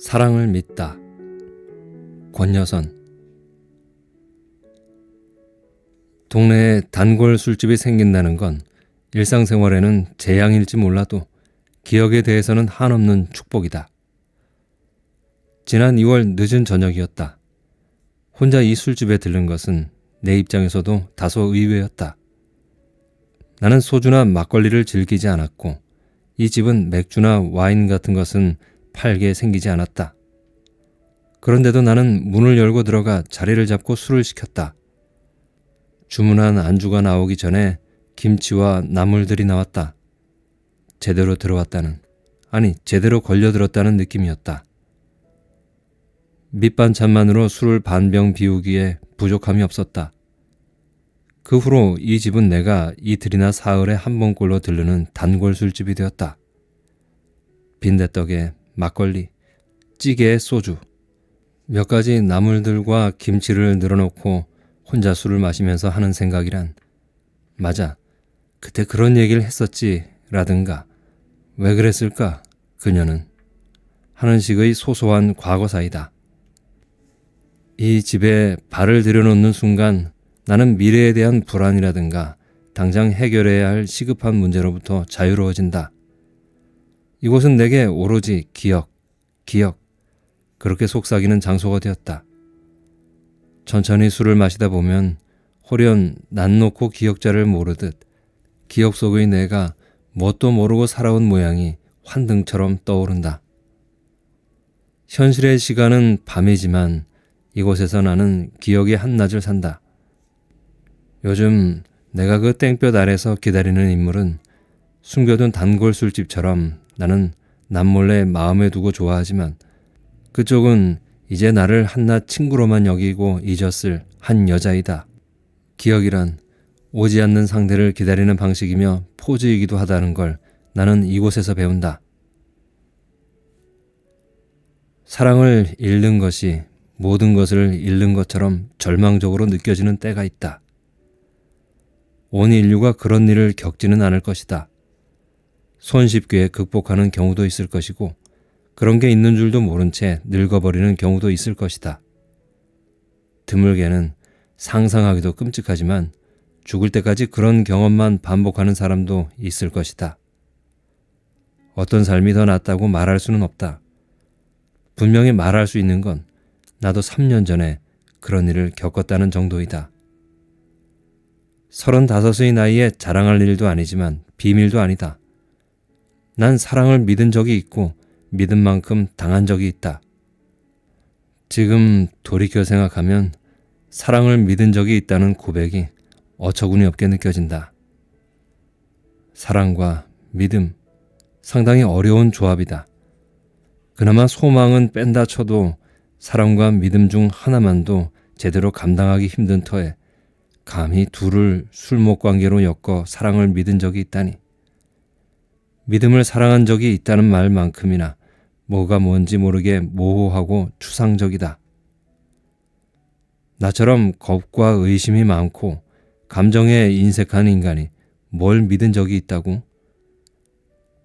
사랑을 믿다. 권여선. 동네에 단골 술집이 생긴다는 건 일상생활에는 재앙일지 몰라도 기억에 대해서는 한없는 축복이다. 지난 2월 늦은 저녁이었다. 혼자 이 술집에 들른 것은 내 입장에서도 다소 의외였다. 나는 소주나 막걸리를 즐기지 않았고 이 집은 맥주나 와인 같은 것은 팔게 생기지 않았다. 그런데도 나는 문을 열고 들어가 자리를 잡고 술을 시켰다. 주문한 안주가 나오기 전에 김치와 나물들이 나왔다. 제대로 들어왔다는, 아니 제대로 걸려들었다는 느낌이었다. 밑반찬만으로 술을 반병 비우기에 부족함이 없었다. 그 후로 이 집은 내가 이틀이나 사흘에 한 번꼴로 들르는 단골 술집이 되었다. 빈대떡에 막걸리, 찌개에 소주, 몇 가지 나물들과 김치를 늘어놓고 혼자 술을 마시면서 하는 생각이란, 맞아, 그때 그런 얘기를 했었지 라든가 왜 그랬을까 그녀는 하는 식의 소소한 과거사이다. 이 집에 발을 들여놓는 순간 나는 미래에 대한 불안이라든가 당장 해결해야 할 시급한 문제로부터 자유로워진다. 이곳은 내게 오로지 기억, 그렇게 속삭이는 장소가 되었다. 천천히 술을 마시다 보면 홀연 난 놓고 기억자를 모르듯 기억 속의 내가 뭣도 모르고 살아온 모양이 환등처럼 떠오른다. 현실의 시간은 밤이지만 이곳에서 나는 기억의 한낮을 산다. 요즘 내가 그 땡볕 아래서 기다리는 인물은 숨겨둔 단골 술집처럼 나는 남몰래 마음에 두고 좋아하지만 그쪽은 이제 나를 한낱 친구로만 여기고 잊었을 한 여자이다. 기억이란 오지 않는 상대를 기다리는 방식이며 포즈이기도 하다는 걸 나는 이곳에서 배운다. 사랑을 잃는 것이 모든 것을 잃는 것처럼 절망적으로 느껴지는 때가 있다. 온 인류가 그런 일을 겪지는 않을 것이다. 손쉽게 극복하는 경우도 있을 것이고 그런 게 있는 줄도 모른 채 늙어버리는 경우도 있을 것이다. 드물게는 상상하기도 끔찍하지만 죽을 때까지 그런 경험만 반복하는 사람도 있을 것이다. 어떤 삶이 더 낫다고 말할 수는 없다. 분명히 말할 수 있는 건 나도 3년 전에 그런 일을 겪었다는 정도이다. 35의 나이에 자랑할 일도 아니지만 비밀도 아니다. 난 사랑을 믿은 적이 있고 믿은 만큼 당한 적이 있다. 지금 돌이켜 생각하면 사랑을 믿은 적이 있다는 고백이 어처구니 없게 느껴진다. 사랑과 믿음, 상당히 어려운 조합이다. 그나마 소망은 뺀다 쳐도 사랑과 믿음 중 하나만도 제대로 감당하기 힘든 터에 감히 둘을 술목관계로 엮어 사랑을 믿은 적이 있다니. 믿음을 사랑한 적이 있다는 말만큼이나 뭐가 뭔지 모르게 모호하고 추상적이다. 나처럼 겁과 의심이 많고 감정에 인색한 인간이 뭘 믿은 적이 있다고?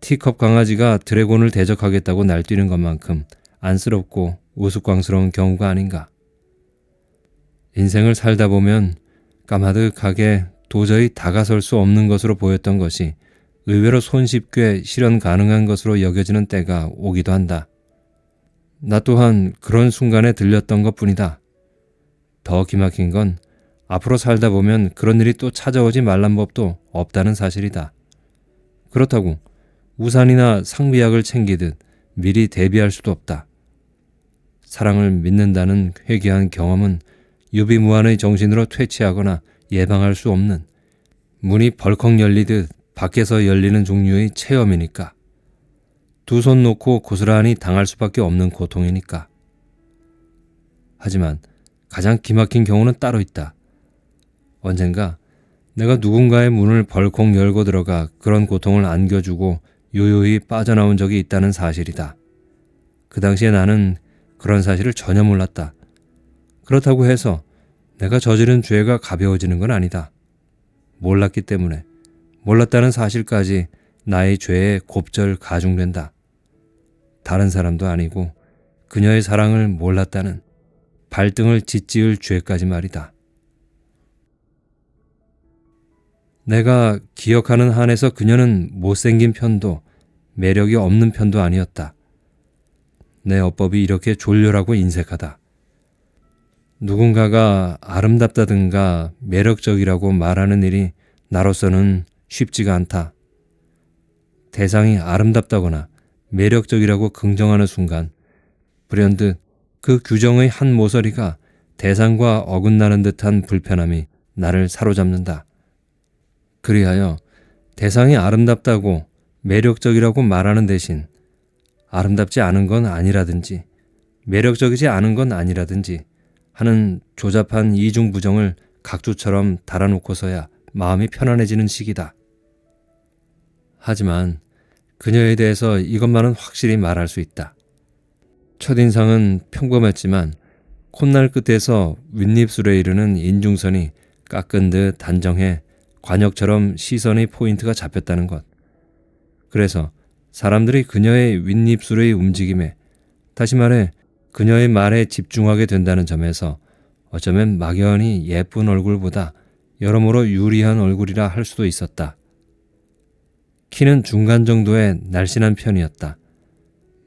티컵 강아지가 드래곤을 대적하겠다고 날뛰는 것만큼 안쓰럽고 우스꽝스러운 경우가 아닌가. 인생을 살다 보면 까마득하게 도저히 다가설 수 없는 것으로 보였던 것이 의외로 손쉽게 실현 가능한 것으로 여겨지는 때가 오기도 한다. 나 또한 그런 순간에 들렸던 것뿐이다. 더 기막힌 건 앞으로 살다 보면 그런 일이 또 찾아오지 말란 법도 없다는 사실이다. 그렇다고 우산이나 상비약을 챙기듯 미리 대비할 수도 없다. 사랑을 믿는다는 회개한 경험은 유비무환의 정신으로 퇴치하거나 예방할 수 없는 문이 벌컥 열리듯 밖에서 열리는 종류의 체험이니까. 두 손 놓고 고스란히 당할 수밖에 없는 고통이니까. 하지만 가장 기막힌 경우는 따로 있다. 언젠가 내가 누군가의 문을 벌컥 열고 들어가 그런 고통을 안겨주고 요요히 빠져나온 적이 있다는 사실이다. 그 당시에 나는 그런 사실을 전혀 몰랐다. 그렇다고 해서 내가 저지른 죄가 가벼워지는 건 아니다. 몰랐기 때문에 몰랐다는 사실까지 나의 죄에 곱절 가중된다. 다른 사람도 아니고 그녀의 사랑을 몰랐다는 발등을 짓지을 죄까지 말이다. 내가 기억하는 한에서 그녀는 못생긴 편도 매력이 없는 편도 아니었다. 내 어법이 이렇게 졸렬하고 인색하다. 누군가가 아름답다든가 매력적이라고 말하는 일이 나로서는 쉽지가 않다. 대상이 아름답다거나 매력적이라고 긍정하는 순간 불현듯 그 규정의 한 모서리가 대상과 어긋나는 듯한 불편함이 나를 사로잡는다. 그리하여 대상이 아름답다고 매력적이라고 말하는 대신 아름답지 않은 건 아니라든지 매력적이지 않은 건 아니라든지 하는 조잡한 이중부정을 각주처럼 달아놓고서야 마음이 편안해지는 시기다. 하지만 그녀에 대해서 이것만은 확실히 말할 수 있다. 첫인상은 평범했지만 콧날 끝에서 윗입술에 이르는 인중선이 깎은 듯 단정해 관역처럼 시선의 포인트가 잡혔다는 것. 그래서 사람들이 그녀의 윗입술의 움직임에, 다시 말해 그녀의 말에 집중하게 된다는 점에서 어쩌면 막연히 예쁜 얼굴보다 여러모로 유리한 얼굴이라 할 수도 있었다. 키는 중간 정도의 날씬한 편이었다.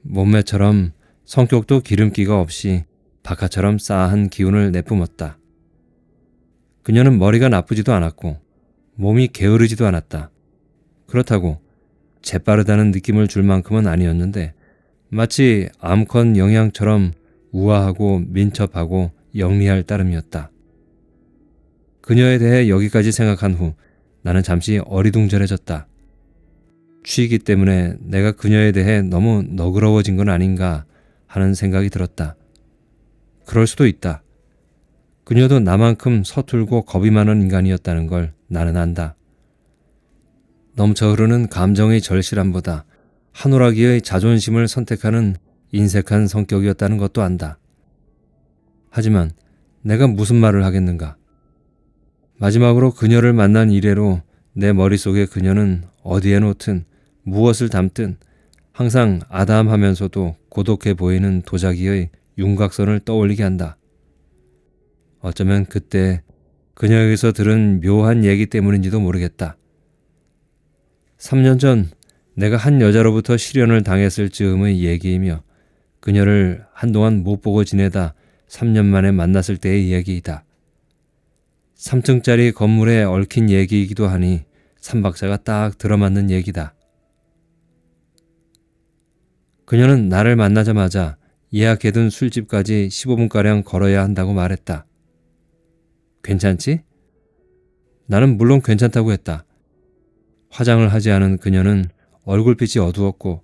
몸매처럼 성격도 기름기가 없이 박하처럼 싸한 기운을 내뿜었다. 그녀는 머리가 나쁘지도 않았고 몸이 게으르지도 않았다. 그렇다고 재빠르다는 느낌을 줄 만큼은 아니었는데 마치 암컷 영양처럼 우아하고 민첩하고 영리할 따름이었다. 그녀에 대해 여기까지 생각한 후 나는 잠시 어리둥절해졌다. 취기 때문에 내가 그녀에 대해 너무 너그러워진 건 아닌가 하는 생각이 들었다. 그럴 수도 있다. 그녀도 나만큼 서툴고 겁이 많은 인간이었다는 걸 나는 안다. 넘쳐 흐르는 감정의 절실함보다 한오라기의 자존심을 선택하는 인색한 성격이었다는 것도 안다. 하지만 내가 무슨 말을 하겠는가. 마지막으로 그녀를 만난 이래로 내 머릿속에 그녀는 어디에 놓든 무엇을 담든 항상 아담하면서도 고독해 보이는 도자기의 윤곽선을 떠올리게 한다. 어쩌면 그때 그녀에게서 들은 묘한 얘기 때문인지도 모르겠다. 3년 전 내가 한 여자로부터 실연을 당했을 즈음의 얘기이며 그녀를 한동안 못 보고 지내다 3년 만에 만났을 때의 얘기이다. 3층짜리 건물에 얽힌 얘기이기도 하니 3박자가 딱 들어맞는 얘기다. 그녀는 나를 만나자마자 예약해둔 술집까지 15분가량 걸어야 한다고 말했다. 괜찮지? 나는 물론 괜찮다고 했다. 화장을 하지 않은 그녀는 얼굴빛이 어두웠고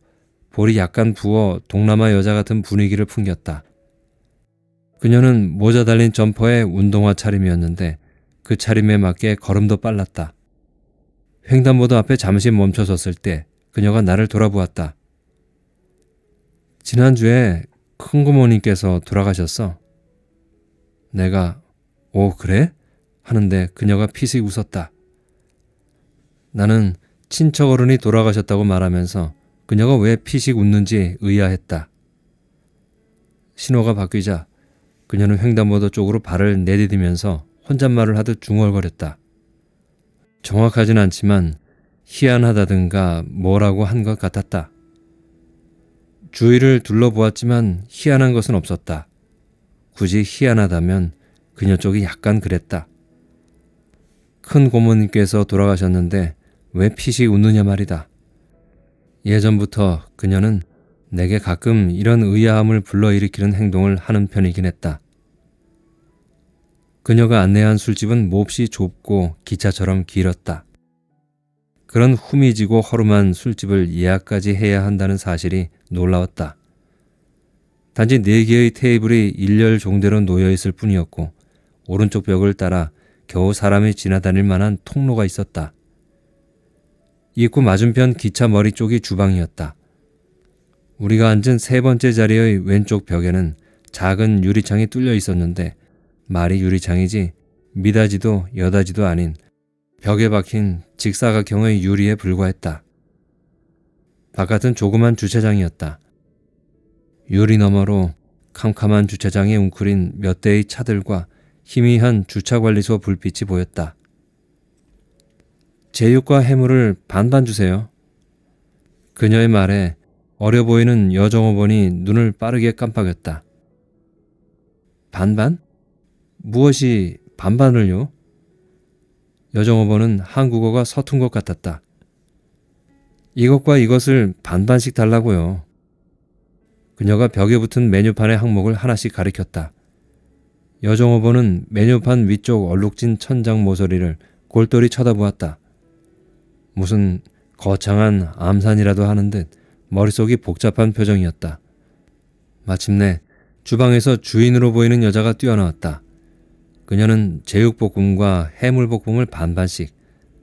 볼이 약간 부어 동남아 여자 같은 분위기를 풍겼다. 그녀는 모자 달린 점퍼에 운동화 차림이었는데 그 차림에 맞게 걸음도 빨랐다. 횡단보도 앞에 잠시 멈춰섰을 때 그녀가 나를 돌아보았다. 지난주에 큰고모님께서 돌아가셨어. 내가 오 그래? 하는데 그녀가 피식 웃었다. 나는 친척 어른이 돌아가셨다고 말하면서 그녀가 왜 피식 웃는지 의아했다. 신호가 바뀌자 그녀는 횡단보도 쪽으로 발을 내디디면서 혼잣말을 하듯 중얼거렸다. 정확하진 않지만 희한하다든가 뭐라고 한 것 같았다. 주위를 둘러보았지만 희한한 것은 없었다. 굳이 희한하다면 그녀 쪽이 약간 그랬다. 큰 고모님께서 돌아가셨는데 왜 피식 웃느냐 말이다. 예전부터 그녀는 내게 가끔 이런 의아함을 불러일으키는 행동을 하는 편이긴 했다. 그녀가 안내한 술집은 몹시 좁고 기차처럼 길었다. 그런 후미지고 허름한 술집을 예약까지 해야 한다는 사실이 놀라웠다. 단지 4개의 테이블이 일렬 종대로 놓여있을 뿐이었고 오른쪽 벽을 따라 겨우 사람이 지나다닐 만한 통로가 있었다. 입구 맞은편 기차 머리 쪽이 주방이었다. 우리가 앉은 3번째 자리의 왼쪽 벽에는 작은 유리창이 뚫려 있었는데 말이 유리창이지 미닫이도 여닫이도 아닌 벽에 박힌 직사각형의 유리에 불과했다. 바깥은 조그만 주차장이었다. 유리 너머로 캄캄한 주차장에 웅크린 몇 대의 차들과 희미한 주차관리소 불빛이 보였다. 제육과 해물을 반반 주세요. 그녀의 말에 어려 보이는 여종업원이 눈을 빠르게 깜빡였다. 반반? 무엇이 반반을요? 여종업원은 한국어가 서툰 것 같았다. 이것과 이것을 반반씩 달라고요. 그녀가 벽에 붙은 메뉴판의 항목을 하나씩 가리켰다. 여종업원은 메뉴판 위쪽 얼룩진 천장 모서리를 골똘히 쳐다보았다. 무슨 거창한 암산이라도 하는 듯 머릿속이 복잡한 표정이었다. 마침내 주방에서 주인으로 보이는 여자가 뛰어나왔다. 그녀는 제육볶음과 해물볶음을 반반씩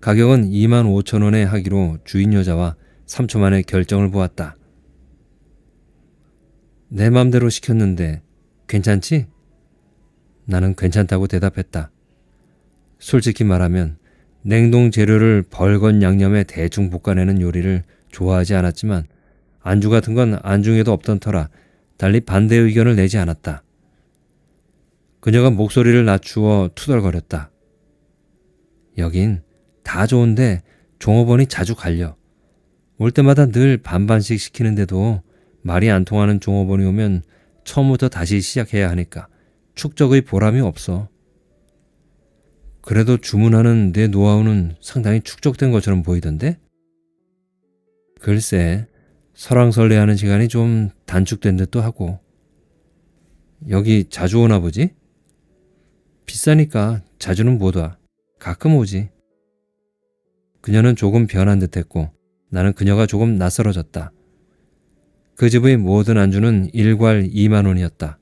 가격은 25,000원에 하기로 주인 여자와 3초 만에 결정을 보았다. 내 맘대로 시켰는데 괜찮지? 나는 괜찮다고 대답했다. 솔직히 말하면 냉동 재료를 벌건 양념에 대충 볶아내는 요리를 좋아하지 않았지만 안주 같은 건 안중에도 없던 터라 달리 반대 의견을 내지 않았다. 그녀가 목소리를 낮추어 투덜거렸다. 여긴 다 좋은데 종업원이 자주 갈려. 올 때마다 늘 반반씩 시키는데도 말이 안 통하는 종업원이 오면 처음부터 다시 시작해야 하니까 축적의 보람이 없어. 그래도 주문하는 내 노하우는 상당히 축적된 것처럼 보이던데? 글쎄, 설왕설래하는 시간이 좀 단축된 듯도 하고. 여기 자주 오나 보지? 비싸니까 자주는 못 와. 가끔 오지. 그녀는 조금 변한 듯했고 나는 그녀가 조금 낯설어졌다. 그 집의 모든 안주는 일괄 2만 원이었다.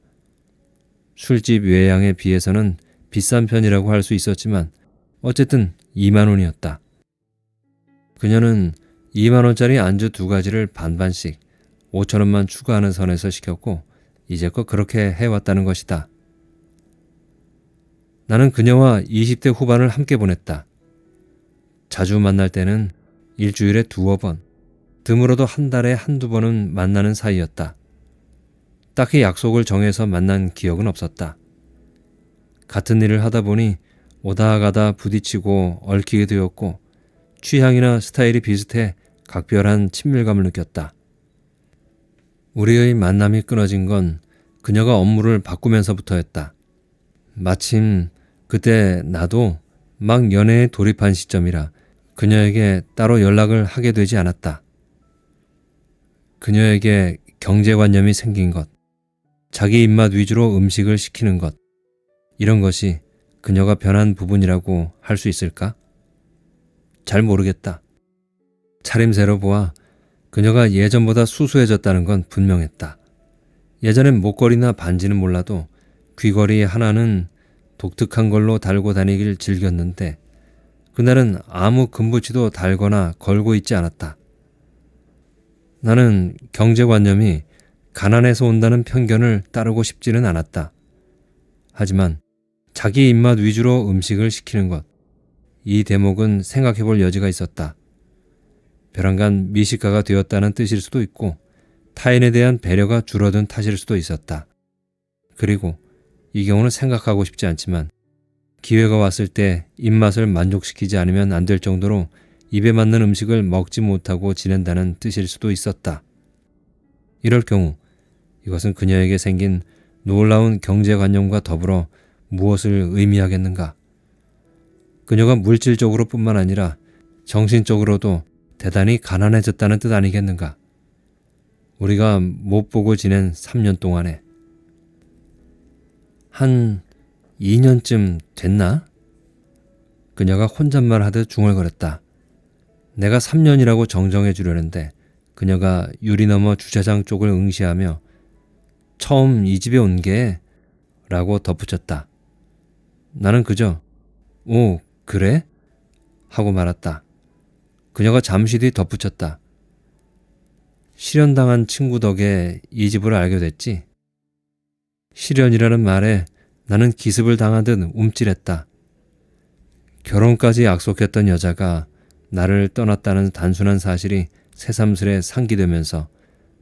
술집 외양에 비해서는 비싼 편이라고 할 수 있었지만 어쨌든 2만 원이었다. 그녀는 2만 원짜리 안주 2가지를 반반씩 5천 원만 추가하는 선에서 시켰고 이제껏 그렇게 해왔다는 것이다. 나는 그녀와 20대 후반을 함께 보냈다. 자주 만날 때는 일주일에 2번, 드물어도 한 달에 1~2번은 만나는 사이였다. 딱히 약속을 정해서 만난 기억은 없었다. 같은 일을 하다 보니 오다 가다 부딪히고 얽히게 되었고 취향이나 스타일이 비슷해 각별한 친밀감을 느꼈다. 우리의 만남이 끊어진 건 그녀가 업무를 바꾸면서부터였다. 마침 그때 나도 막 연애에 돌입한 시점이라 그녀에게 따로 연락을 하게 되지 않았다. 그녀에게 경제관념이 생긴 것, 자기 입맛 위주로 음식을 시키는 것, 이런 것이 그녀가 변한 부분이라고 할 수 있을까? 잘 모르겠다. 차림새로 보아 그녀가 예전보다 수수해졌다는 건 분명했다. 예전엔 목걸이나 반지는 몰라도 귀걸이 하나는 독특한 걸로 달고 다니길 즐겼는데 그날은 아무 금붙이도 달거나 걸고 있지 않았다. 나는 경제관념이 가난해서 온다는 편견을 따르고 싶지는 않았다. 하지만 자기 입맛 위주로 음식을 시키는 것, 이 대목은 생각해볼 여지가 있었다. 벼랑간 미식가가 되었다는 뜻일 수도 있고 타인에 대한 배려가 줄어든 탓일 수도 있었다. 그리고 이 경우는 생각하고 싶지 않지만 기회가 왔을 때 입맛을 만족시키지 않으면 안 될 정도로 입에 맞는 음식을 먹지 못하고 지낸다는 뜻일 수도 있었다. 이럴 경우 이것은 그녀에게 생긴 놀라운 경제관념과 더불어 무엇을 의미하겠는가? 그녀가 물질적으로 뿐만 아니라 정신적으로도 대단히 가난해졌다는 뜻 아니겠는가? 우리가 못 보고 지낸 3년 동안에 한 2년쯤 됐나? 그녀가 혼잣말 하듯 중얼거렸다. 내가 3년이라고 정정해 주려는데 그녀가 유리 너머 주차장 쪽을 응시하며 처음 이 집에 온 게 라고 덧붙였다. 나는 그저 오 그래? 하고 말았다. 그녀가 잠시 뒤 덧붙였다. 실연당한 친구 덕에 이 집을 알게 됐지. 실연이라는 말에 나는 기습을 당한 듯 움찔했다. 결혼까지 약속했던 여자가 나를 떠났다는 단순한 사실이 새삼스레 상기되면서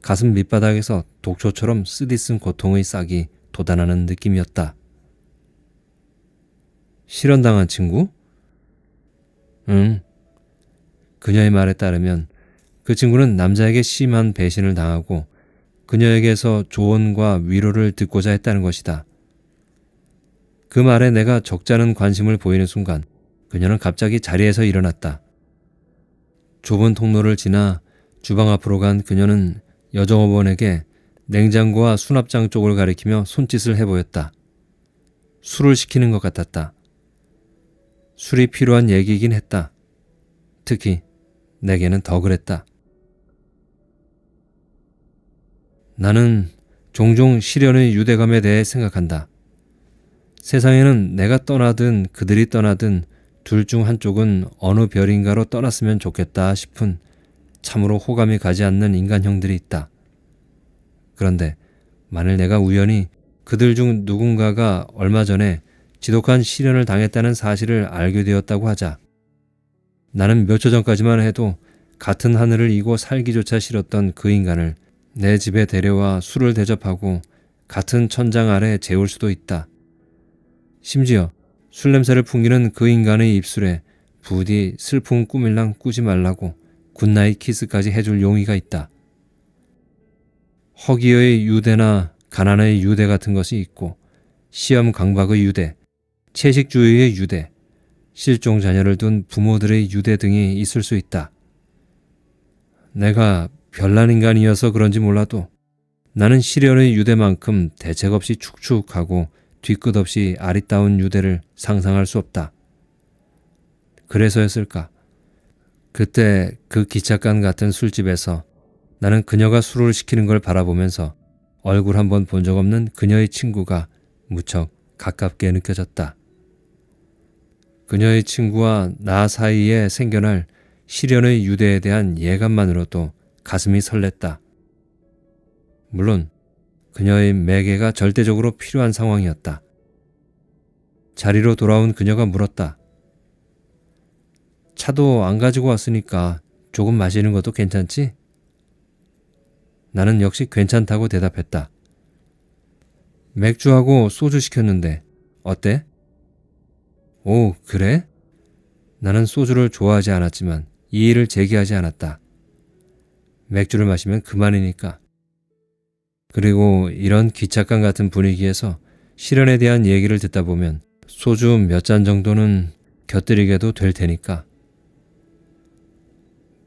가슴 밑바닥에서 독초처럼 쓰디쓴 고통의 싹이 돋아나는 느낌이었다. 실현당한 친구? 응. 그녀의 말에 따르면 그 친구는 남자에게 심한 배신을 당하고 그녀에게서 조언과 위로를 듣고자 했다는 것이다. 그 말에 내가 적잖은 관심을 보이는 순간 그녀는 갑자기 자리에서 일어났다. 좁은 통로를 지나 주방 앞으로 간 그녀는 여종업원에게 냉장고와 수납장 쪽을 가리키며 손짓을 해보였다. 술을 시키는 것 같았다. 술이 필요한 얘기이긴 했다. 특히 내게는 더 그랬다. 나는 종종 시련의 유대감에 대해 생각한다. 세상에는 내가 떠나든 그들이 떠나든 둘 중 한쪽은 어느 별인가로 떠났으면 좋겠다 싶은 참으로 호감이 가지 않는 인간형들이 있다. 그런데 만일 내가 우연히 그들 중 누군가가 얼마 전에 지독한 시련을 당했다는 사실을 알게 되었다고 하자. 나는 몇 초 전까지만 해도 같은 하늘을 이고 살기조차 싫었던 그 인간을 내 집에 데려와 술을 대접하고 같은 천장 아래 재울 수도 있다. 심지어 술 냄새를 풍기는 그 인간의 입술에 부디 슬픈 꿈일랑 꾸지 말라고 굿나잇 키스까지 해줄 용의가 있다. 허기의 유대나 가난의 유대 같은 것이 있고 시험 강박의 유대, 채식주의의 유대, 실종 자녀를 둔 부모들의 유대 등이 있을 수 있다. 내가 별난 인간이어서 그런지 몰라도 나는 시련의 유대만큼 대책 없이 축축하고 뒤끝 없이 아리따운 유대를 상상할 수 없다. 그래서였을까? 그때 그 기찻간 같은 술집에서 나는 그녀가 술을 시키는 걸 바라보면서 얼굴 한번 본 적 없는 그녀의 친구가 무척 가깝게 느껴졌다. 그녀의 친구와 나 사이에 생겨날 시련의 유대에 대한 예감만으로도 가슴이 설렜다. 물론 그녀의 매개가 절대적으로 필요한 상황이었다. 자리로 돌아온 그녀가 물었다. 차도 안 가지고 왔으니까 조금 마시는 것도 괜찮지? 나는 역시 괜찮다고 대답했다. 맥주하고 소주 시켰는데 어때? 오, 그래? 나는 소주를 좋아하지 않았지만 이의를 제기하지 않았다. 맥주를 마시면 그만이니까. 그리고 이런 기찻간 같은 분위기에서 시련에 대한 얘기를 듣다 보면 소주 몇 잔 정도는 곁들이게도 될 테니까.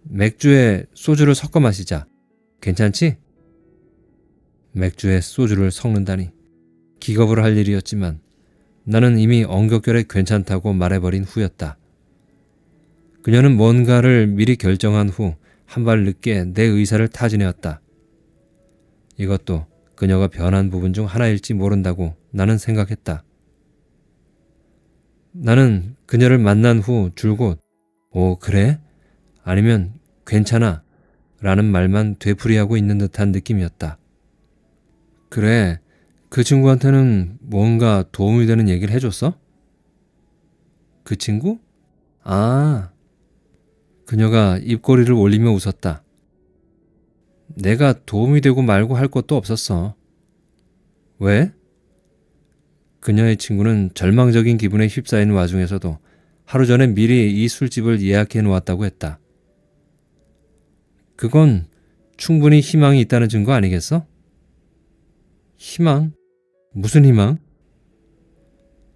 맥주에 소주를 섞어 마시자. 괜찮지? 맥주에 소주를 섞는다니. 기겁을 할 일이었지만 나는 이미 엉겹결에 괜찮다고 말해버린 후였다. 그녀는 뭔가를 미리 결정한 후 한 발 늦게 내 의사를 타진해왔다. 이것도 그녀가 변한 부분 중 하나일지 모른다고 나는 생각했다. 나는 그녀를 만난 후 줄곧 오, 그래? 아니면 괜찮아 라는 말만 되풀이하고 있는 듯한 느낌이었다. 그래, 그 친구한테는 뭔가 도움이 되는 얘기를 해줬어? 그 친구? 아, 그녀가 입꼬리를 올리며 웃었다. 내가 도움이 되고 말고 할 것도 없었어. 왜? 그녀의 친구는 절망적인 기분에 휩싸인 와중에서도 하루 전에 미리 이 술집을 예약해 놓았다고 했다. 그건 충분히 희망이 있다는 증거 아니겠어? 희망? 무슨 희망?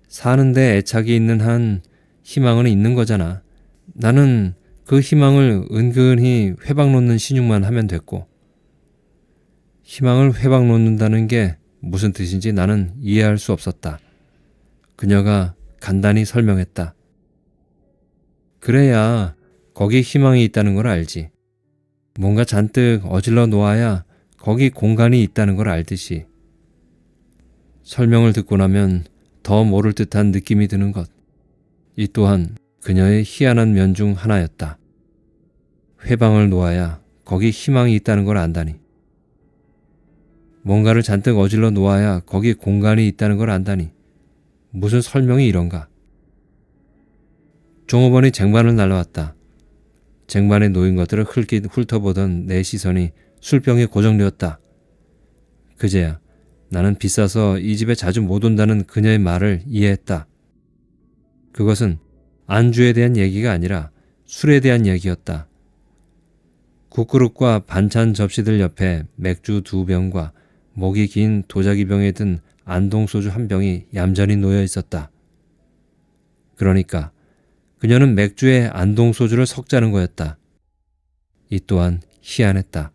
사는데 애착이 있는 한 희망은 있는 거잖아. 나는 그 희망을 은근히 회방 놓는 신용만 하면 됐고. 희망을 회방 놓는다는 게 무슨 뜻인지 나는 이해할 수 없었다. 그녀가 간단히 설명했다. 그래야 거기 희망이 있다는 걸 알지. 뭔가 잔뜩 어질러 놓아야 거기 공간이 있다는 걸 알듯이. 설명을 듣고 나면 더 모를 듯한 느낌이 드는 것. 이 또한 그녀의 희한한 면 중 하나였다. 회방을 놓아야 거기 희망이 있다는 걸 안다니. 뭔가를 잔뜩 어질러 놓아야 거기 공간이 있다는 걸 안다니. 무슨 설명이 이런가. 종업원이 쟁반을 날라왔다. 쟁반에 놓인 것들을 훑어보던 내 시선이 술병이 고정되었다. 그제야 나는 비싸서 이 집에 자주 못 온다는 그녀의 말을 이해했다. 그것은 안주에 대한 얘기가 아니라 술에 대한 얘기였다. 국그릇과 반찬 접시들 옆에 맥주 2병과 목이 긴 도자기병에 든 안동소주 1병이 얌전히 놓여 있었다. 그러니까 그녀는 맥주에 안동소주를 섞자는 거였다. 이 또한 희한했다.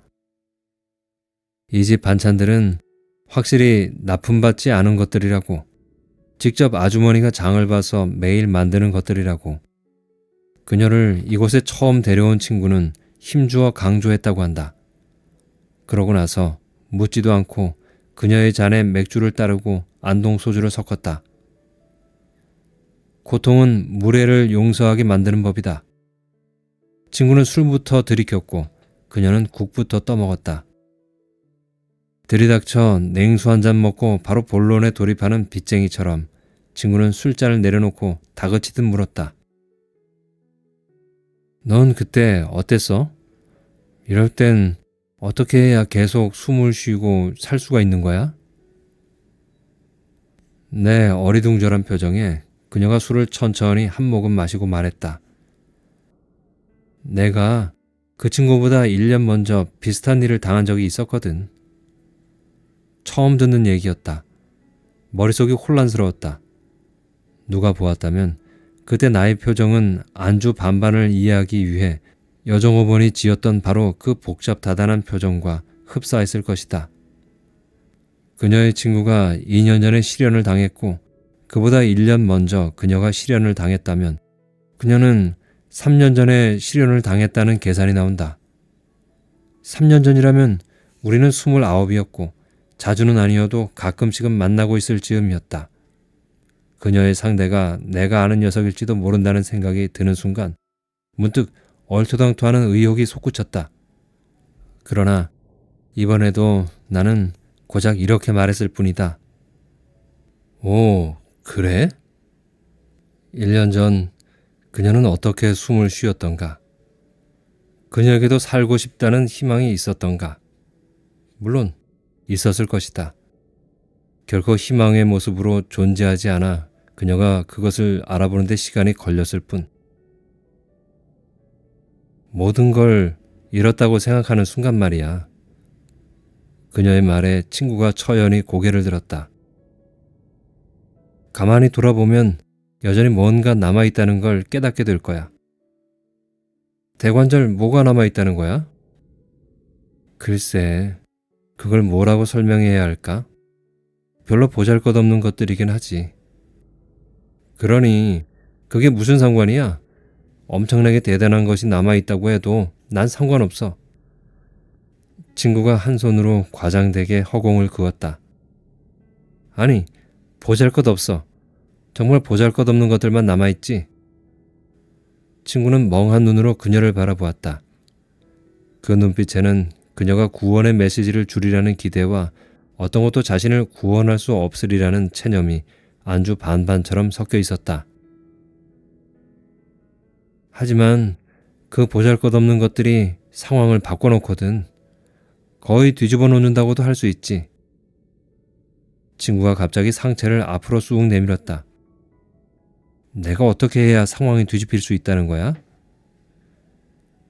이 집 반찬들은 확실히 납품받지 않은 것들이라고, 직접 아주머니가 장을 봐서 매일 만드는 것들이라고. 그녀를 이곳에 처음 데려온 친구는 힘주어 강조했다고 한다. 그러고 나서 묻지도 않고 그녀의 잔에 맥주를 따르고 안동소주를 섞었다. 고통은 무례를 용서하게 만드는 법이다. 친구는 술부터 들이켰고 그녀는 국부터 떠먹었다. 들이닥쳐 냉수 한 잔 먹고 바로 본론에 돌입하는 빚쟁이처럼 친구는 술잔을 내려놓고 다그치듯 물었다. 넌 그때 어땠어? 이럴 땐 어떻게 해야 계속 숨을 쉬고 살 수가 있는 거야? 내 어리둥절한 표정에 그녀가 술을 천천히 한 모금 마시고 말했다. 내가 그 친구보다 1년 먼저 비슷한 일을 당한 적이 있었거든. 처음 듣는 얘기였다. 머릿속이 혼란스러웠다. 누가 보았다면 그때 나의 표정은 안주 반반을 이해하기 위해 여종업원이 지었던 바로 그 복잡다단한 표정과 흡사했을 것이다. 그녀의 친구가 2년 전에 실연을 당했고 그보다 1년 먼저 그녀가 실연을 당했다면 그녀는 3년 전에 실연을 당했다는 계산이 나온다. 3년 전이라면 우리는 29이었고 자주는 아니어도 가끔씩은 만나고 있을 즈음이었다. 그녀의 상대가 내가 아는 녀석일지도 모른다는 생각이 드는 순간 문득 얼토당토하는 의혹이 솟구쳤다. 그러나 이번에도 나는 고작 이렇게 말했을 뿐이다. 오, 그래? 1년 전 그녀는 어떻게 숨을 쉬었던가? 그녀에게도 살고 싶다는 희망이 있었던가? 물론 있었을 것이다. 결코 희망의 모습으로 존재하지 않아 그녀가 그것을 알아보는 데 시간이 걸렸을 뿐. 모든 걸 잃었다고 생각하는 순간 말이야. 그녀의 말에 친구가 처연히 고개를 들었다. 가만히 돌아보면 여전히 뭔가 남아있다는 걸 깨닫게 될 거야. 대관절 뭐가 남아있다는 거야? 글쎄, 그걸 뭐라고 설명해야 할까? 별로 보잘것없는 것들이긴 하지. 그러니 그게 무슨 상관이야? 엄청나게 대단한 것이 남아있다고 해도 난 상관없어. 친구가 한 손으로 과장되게 허공을 그었다. 아니, 보잘것없어. 정말 보잘것없는 것들만 남아있지. 친구는 멍한 눈으로 그녀를 바라보았다. 그 눈빛에는 그녀가 구원의 메시지를 주리라는 기대와 어떤 것도 자신을 구원할 수 없으리라는 체념이 안주 반반처럼 섞여 있었다. 하지만 그 보잘것없는 것들이 상황을 바꿔놓거든. 거의 뒤집어 놓는다고도 할 수 있지. 친구가 갑자기 상체를 앞으로 쑥 내밀었다. 내가 어떻게 해야 상황이 뒤집힐 수 있다는 거야?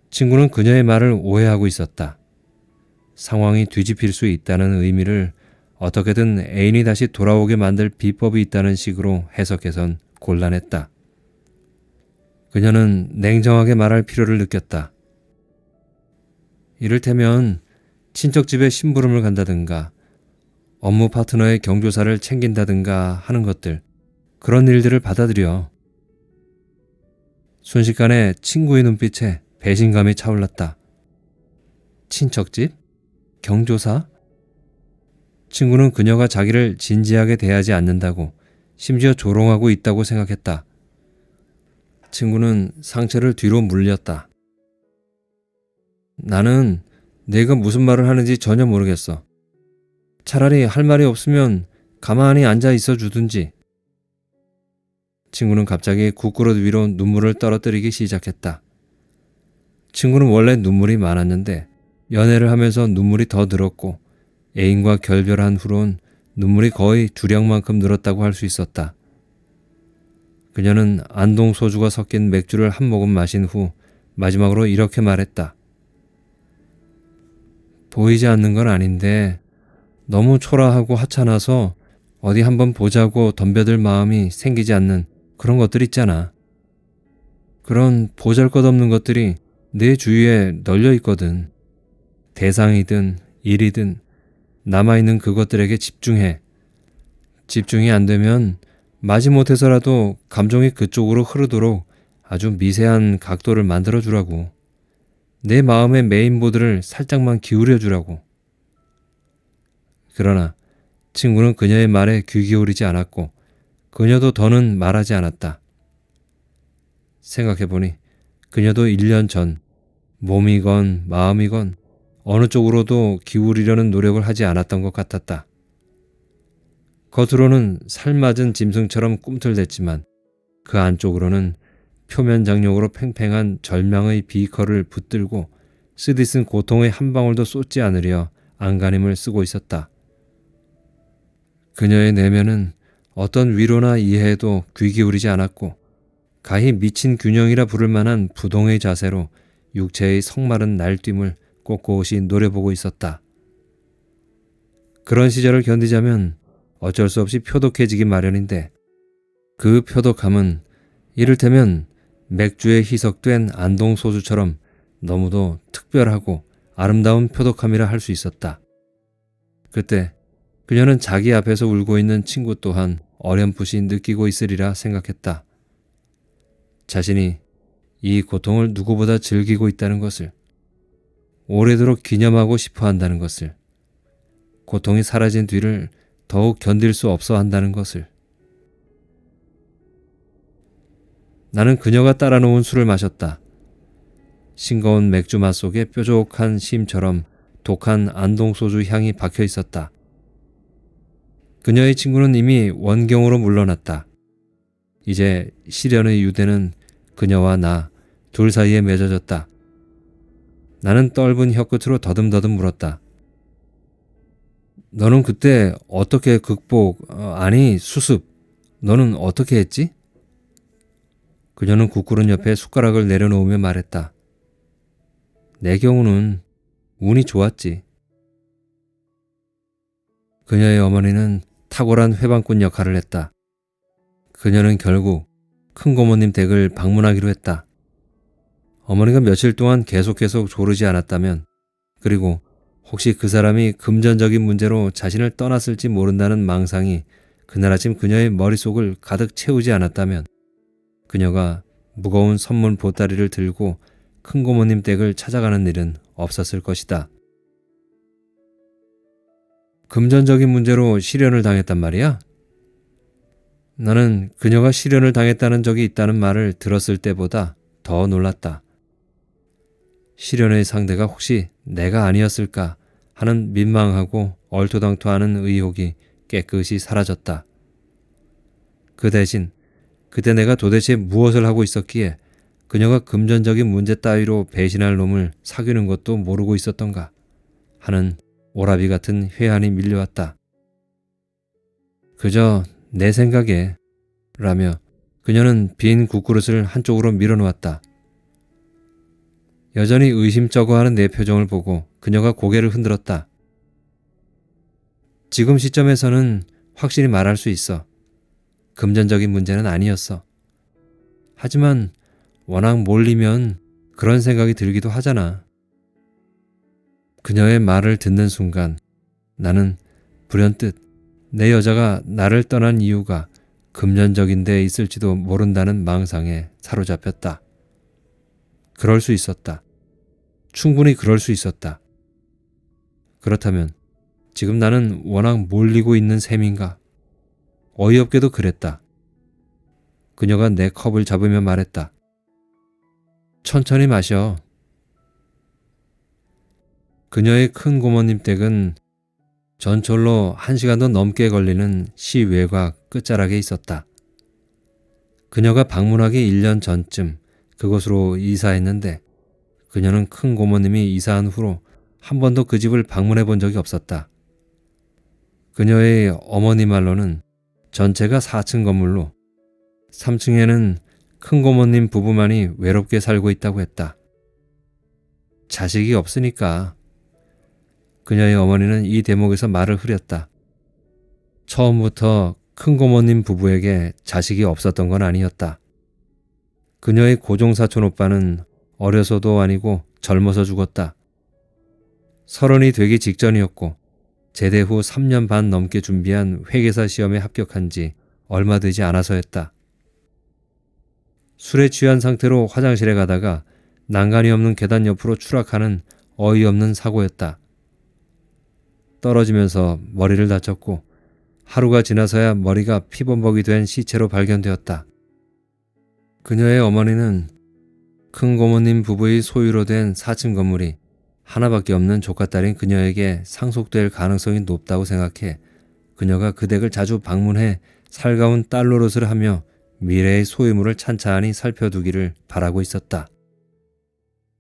친구는 그녀의 말을 오해하고 있었다. 상황이 뒤집힐 수 있다는 의미를 어떻게든 애인이 다시 돌아오게 만들 비법이 있다는 식으로 해석해선 곤란했다. 그녀는 냉정하게 말할 필요를 느꼈다. 이를테면 친척집에 심부름을 간다든가 업무 파트너의 경조사를 챙긴다든가 하는 것들, 그런 일들을 받아들여. 순식간에 친구의 눈빛에 배신감이 차올랐다. 친척집? 경조사? 친구는 그녀가 자기를 진지하게 대하지 않는다고, 심지어 조롱하고 있다고 생각했다. 친구는 상체를 뒤로 물렸다. 나는 내가 무슨 말을 하는지 전혀 모르겠어. 차라리 할 말이 없으면 가만히 앉아 있어 주든지. 친구는 갑자기 국그릇 위로 눈물을 떨어뜨리기 시작했다. 친구는 원래 눈물이 많았는데 연애를 하면서 눈물이 더 늘었고 애인과 결별한 후론 눈물이 거의 두량만큼 늘었다고 할 수 있었다. 그녀는 안동 소주가 섞인 맥주를 한 모금 마신 후 마지막으로 이렇게 말했다. 보이지 않는 건 아닌데 너무 초라하고 하찮아서 어디 한번 보자고 덤벼들 마음이 생기지 않는 그런 것들 있잖아. 그런 보잘것없는 것들이 내 주위에 널려 있거든. 대상이든 일이든 남아있는 그것들에게 집중해. 집중이 안 되면 마지못해서라도 감정이 그쪽으로 흐르도록 아주 미세한 각도를 만들어주라고. 내 마음의 메인보드를 살짝만 기울여주라고. 그러나 친구는 그녀의 말에 귀 기울이지 않았고 그녀도 더는 말하지 않았다. 생각해보니 그녀도 1년 전 몸이건 마음이건 어느 쪽으로도 기울이려는 노력을 하지 않았던 것 같았다. 겉으로는 살맞은 짐승처럼 꿈틀댔지만 그 안쪽으로는 표면 장력으로 팽팽한 절망의 비커를 붙들고 쓰디쓴 고통의 한 방울도 쏟지 않으려 안간힘을 쓰고 있었다. 그녀의 내면은 어떤 위로나 이해에도 귀 기울이지 않았고 가히 미친 균형이라 부를 만한 부동의 자세로 육체의 성마른 날뛰임을 꼿꼿이 노려보고 있었다. 그런 시절을 견디자면 어쩔 수 없이 표독해지기 마련인데 그 표독함은 이를테면 맥주에 희석된 안동 소주처럼 너무도 특별하고 아름다운 표독함이라 할 수 있었다. 그때 그녀는 자기 앞에서 울고 있는 친구 또한 어렴풋이 느끼고 있으리라 생각했다. 자신이 이 고통을 누구보다 즐기고 있다는 것을, 오래도록 기념하고 싶어 한다는 것을, 고통이 사라진 뒤를 더욱 견딜 수 없어 한다는 것을. 나는 그녀가 따라 놓은 술을 마셨다. 싱거운 맥주 맛 속에 뾰족한 심처럼 독한 안동 소주 향이 박혀 있었다. 그녀의 친구는 이미 원경으로 물러났다. 이제 시련의 유대는 그녀와 나 둘 사이에 맺어졌다. 나는 떫은 혀끝으로 더듬더듬 물었다. 너는 그때 어떻게 수습, 너는 어떻게 했지? 그녀는 국구른 옆에 숟가락을 내려놓으며 말했다. 내 경우는 운이 좋았지. 그녀의 어머니는 탁월한 회방꾼 역할을 했다. 그녀는 결국 큰 고모님 댁을 방문하기로 했다. 어머니가 며칠 동안 계속 조르지 않았다면, 그리고 혹시 그 사람이 금전적인 문제로 자신을 떠났을지 모른다는 망상이 그날 아침 그녀의 머릿속을 가득 채우지 않았다면 그녀가 무거운 선문 보따리를 들고 큰 고모님 댁을 찾아가는 일은 없었을 것이다. 금전적인 문제로 실연을 당했단 말이야? 나는 그녀가 실연을 당했다는 적이 있다는 말을 들었을 때보다 더 놀랐다. 실연의 상대가 혹시 내가 아니었을까 하는 민망하고 얼토당토하는 의혹이 깨끗이 사라졌다. 그 대신 그때 내가 도대체 무엇을 하고 있었기에 그녀가 금전적인 문제 따위로 배신할 놈을 사귀는 것도 모르고 있었던가 하는 오라비 같은 회한이 밀려왔다. 그저 내 생각에 라며 그녀는 빈 국그릇을 한쪽으로 밀어놓았다. 여전히 의심쩍어하는 내 표정을 보고 그녀가 고개를 흔들었다. 지금 시점에서는 확실히 말할 수 있어. 금전적인 문제는 아니었어. 하지만 워낙 몰리면 그런 생각이 들기도 하잖아. 그녀의 말을 듣는 순간 나는 불현듯 내 여자가 나를 떠난 이유가 금전적인 데 있을지도 모른다는 망상에 사로잡혔다. 그럴 수 있었다. 충분히 그럴 수 있었다. 그렇다면 지금 나는 워낙 몰리고 있는 셈인가? 어이없게도 그랬다. 그녀가 내 컵을 잡으며 말했다. 천천히 마셔. 그녀의 큰 고모님 댁은 전철로 1시간도 넘게 걸리는 시외곽 끝자락에 있었다. 그녀가 방문하기 1년 전쯤 그곳으로 이사했는데 그녀는 큰 고모님이 이사한 후로 한 번도 그 집을 방문해 본 적이 없었다. 그녀의 어머니 말로는 전체가 4층 건물로 3층에는 큰 고모님 부부만이 외롭게 살고 있다고 했다. 자식이 없으니까. 그녀의 어머니는 이 대목에서 말을 흐렸다. 처음부터 큰 고모님 부부에게 자식이 없었던 건 아니었다. 그녀의 고종사촌 오빠는 어려서도 아니고 젊어서 죽었다. 30이 되기 직전이었고 제대 후 3년 반 넘게 준비한 회계사 시험에 합격한 지 얼마 되지 않아서였다. 술에 취한 상태로 화장실에 가다가 난간이 없는 계단 옆으로 추락하는 어이없는 사고였다. 떨어지면서 머리를 다쳤고 하루가 지나서야 머리가 피범벅이 된 시체로 발견되었다. 그녀의 어머니는 큰 고모님 부부의 소유로 된 4층 건물이 하나밖에 없는 조카딸인 그녀에게 상속될 가능성이 높다고 생각해 그녀가 그 댁을 자주 방문해 살가운 딸 노릇을 하며 미래의 소유물을 찬찬히 살펴두기를 바라고 있었다.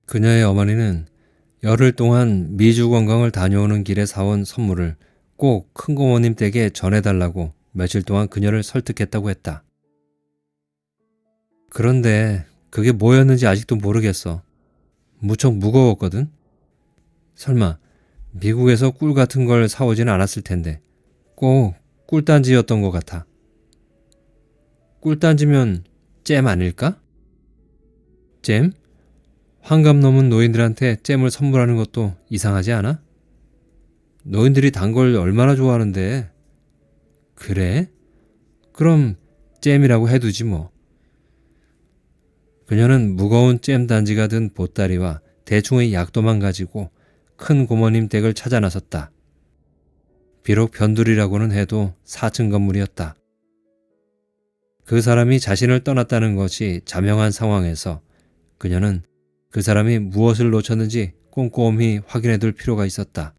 그녀의 어머니는 열흘 동안 미주 관광을 다녀오는 길에 사온 선물을 꼭 큰 고모님 댁에 전해달라고 며칠 동안 그녀를 설득했다고 했다. 그런데 그게 뭐였는지 아직도 모르겠어. 무척 무거웠거든? 설마 미국에서 꿀 같은 걸 사오진 않았을 텐데 꼭 꿀단지였던 것 같아. 꿀단지면 잼 아닐까? 잼? 환갑 넘은 노인들한테 잼을 선물하는 것도 이상하지 않아? 노인들이 단 걸 얼마나 좋아하는데. 그래? 그럼 잼이라고 해두지 뭐. 그녀는 무거운 잼 단지가 든 보따리와 대충의 약도만 가지고 큰 고모님 댁을 찾아 나섰다. 비록 변두리라고는 해도 4층 건물이었다. 그 사람이 자신을 떠났다는 것이 자명한 상황에서 그녀는 그 사람이 무엇을 놓쳤는지 꼼꼼히 확인해 둘 필요가 있었다.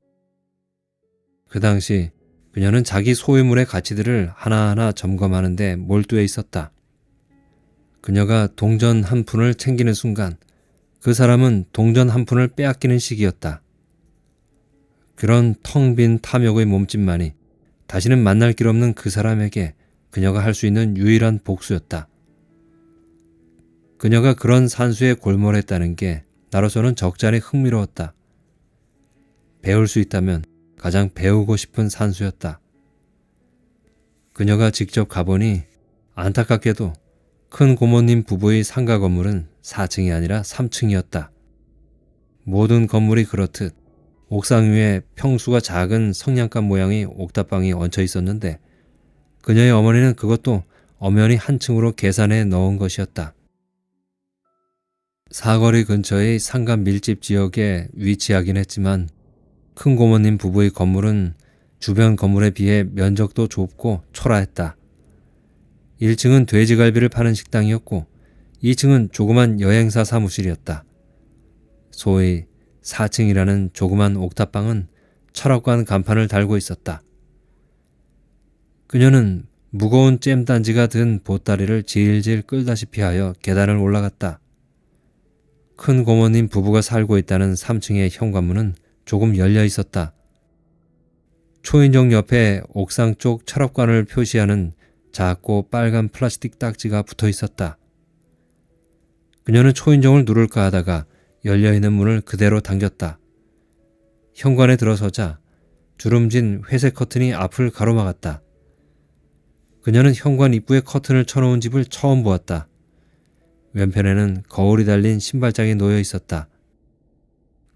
그 당시 그녀는 자기 소유물의 가치들을 하나하나 점검하는 데 몰두해 있었다. 그녀가 동전 한 푼을 챙기는 순간 그 사람은 동전 한 푼을 빼앗기는 시기였다. 그런 텅 빈 탐욕의 몸짓만이 다시는 만날 길 없는 그 사람에게 그녀가 할 수 있는 유일한 복수였다. 그녀가 그런 산수에 골몰했다는 게 나로서는 적잖이 흥미로웠다. 배울 수 있다면 가장 배우고 싶은 산수였다. 그녀가 직접 가보니 안타깝게도 큰 고모님 부부의 상가 건물은 4층이 아니라 3층이었다. 모든 건물이 그렇듯 옥상 위에 평수가 작은 성냥갑 모양의 옥탑방이 얹혀 있었는데 그녀의 어머니는 그것도 엄연히 한 층으로 계산해 넣은 것이었다. 사거리 근처의 상가 밀집 지역에 위치하긴 했지만 큰 고모님 부부의 건물은 주변 건물에 비해 면적도 좁고 초라했다. 1층은 돼지갈비를 파는 식당이었고 2층은 조그만 여행사 사무실이었다. 소위 4층이라는 조그만 옥탑방은 철학관 간판을 달고 있었다. 그녀는 무거운 잼단지가 든 보따리를 질질 끌다시피 하여 계단을 올라갔다. 큰 고모님 부부가 살고 있다는 3층의 현관문은 조금 열려 있었다. 초인종 옆에 옥상 쪽 철업관을 표시하는 작고 빨간 플라스틱 딱지가 붙어 있었다. 그녀는 초인종을 누를까 하다가 열려있는 문을 그대로 당겼다. 현관에 들어서자 주름진 회색 커튼이 앞을 가로막았다. 그녀는 현관 입구에 커튼을 쳐놓은 집을 처음 보았다. 왼편에는 거울이 달린 신발장이 놓여 있었다.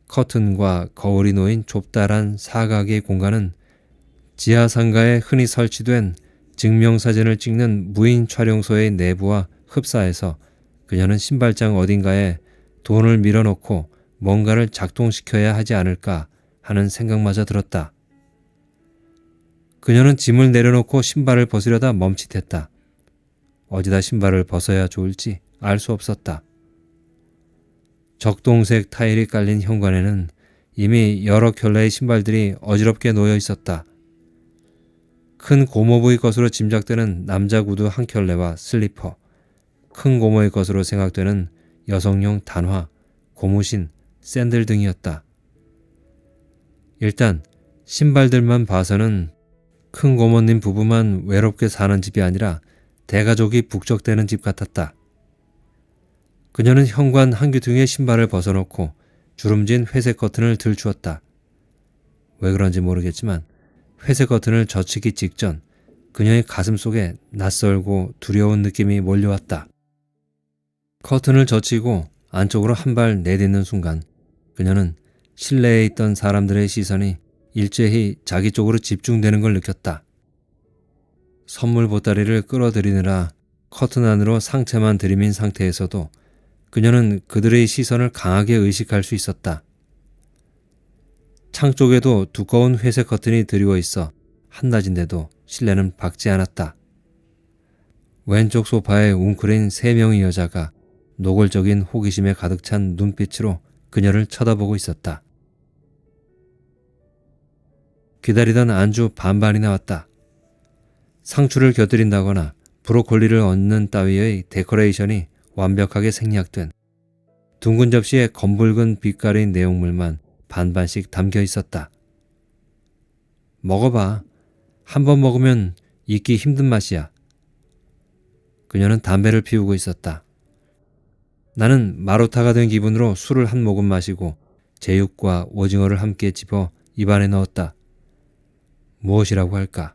커튼과 거울이 놓인 좁다란 사각의 공간은 지하 상가에 흔히 설치된 증명사진을 찍는 무인 촬영소의 내부와 흡사해서 그녀는 신발장 어딘가에 돈을 밀어넣고 뭔가를 작동시켜야 하지 않을까 하는 생각마저 들었다. 그녀는 짐을 내려놓고 신발을 벗으려다 멈칫했다. 어디다 신발을 벗어야 좋을지 알 수 없었다. 적동색 타일이 깔린 현관에는 이미 여러 켤레의 신발들이 어지럽게 놓여 있었다. 큰 고모부의 것으로 짐작되는 남자 구두 한 켤레와 슬리퍼, 큰 고모의 것으로 생각되는 여성용 단화, 고무신, 샌들 등이었다. 일단 신발들만 봐서는 큰 고모님 부부만 외롭게 사는 집이 아니라 대가족이 북적대는 집 같았다. 그녀는 현관 한 귀퉁이에 신발을 벗어놓고 주름진 회색 커튼을 들추었다. 왜 그런지 모르겠지만 회색 커튼을 젖히기 직전 그녀의 가슴 속에 낯설고 두려운 느낌이 몰려왔다. 커튼을 젖히고 안쪽으로 한 발 내딛는 순간 그녀는 실내에 있던 사람들의 시선이 일제히 자기 쪽으로 집중되는 걸 느꼈다. 선물 보따리를 끌어들이느라 커튼 안으로 상체만 들이민 상태에서도 그녀는 그들의 시선을 강하게 의식할 수 있었다. 창 쪽에도 두꺼운 회색 커튼이 드리워 있어 한낮인데도 실내는 밝지 않았다. 왼쪽 소파에 웅크린 3명의 여자가 노골적인 호기심에 가득 찬 눈빛으로 그녀를 쳐다보고 있었다. 기다리던 안주 반반이 나왔다. 상추를 곁들인다거나 브로콜리를 얹는 따위의 데코레이션이 완벽하게 생략된 둥근 접시에 검붉은 빛깔의 내용물만 반반씩 담겨 있었다. 먹어봐. 한 번 먹으면 잊기 힘든 맛이야. 그녀는 담배를 피우고 있었다. 나는 마루타가 된 기분으로 술을 한 모금 마시고 제육과 오징어를 함께 집어 입안에 넣었다. 무엇이라고 할까?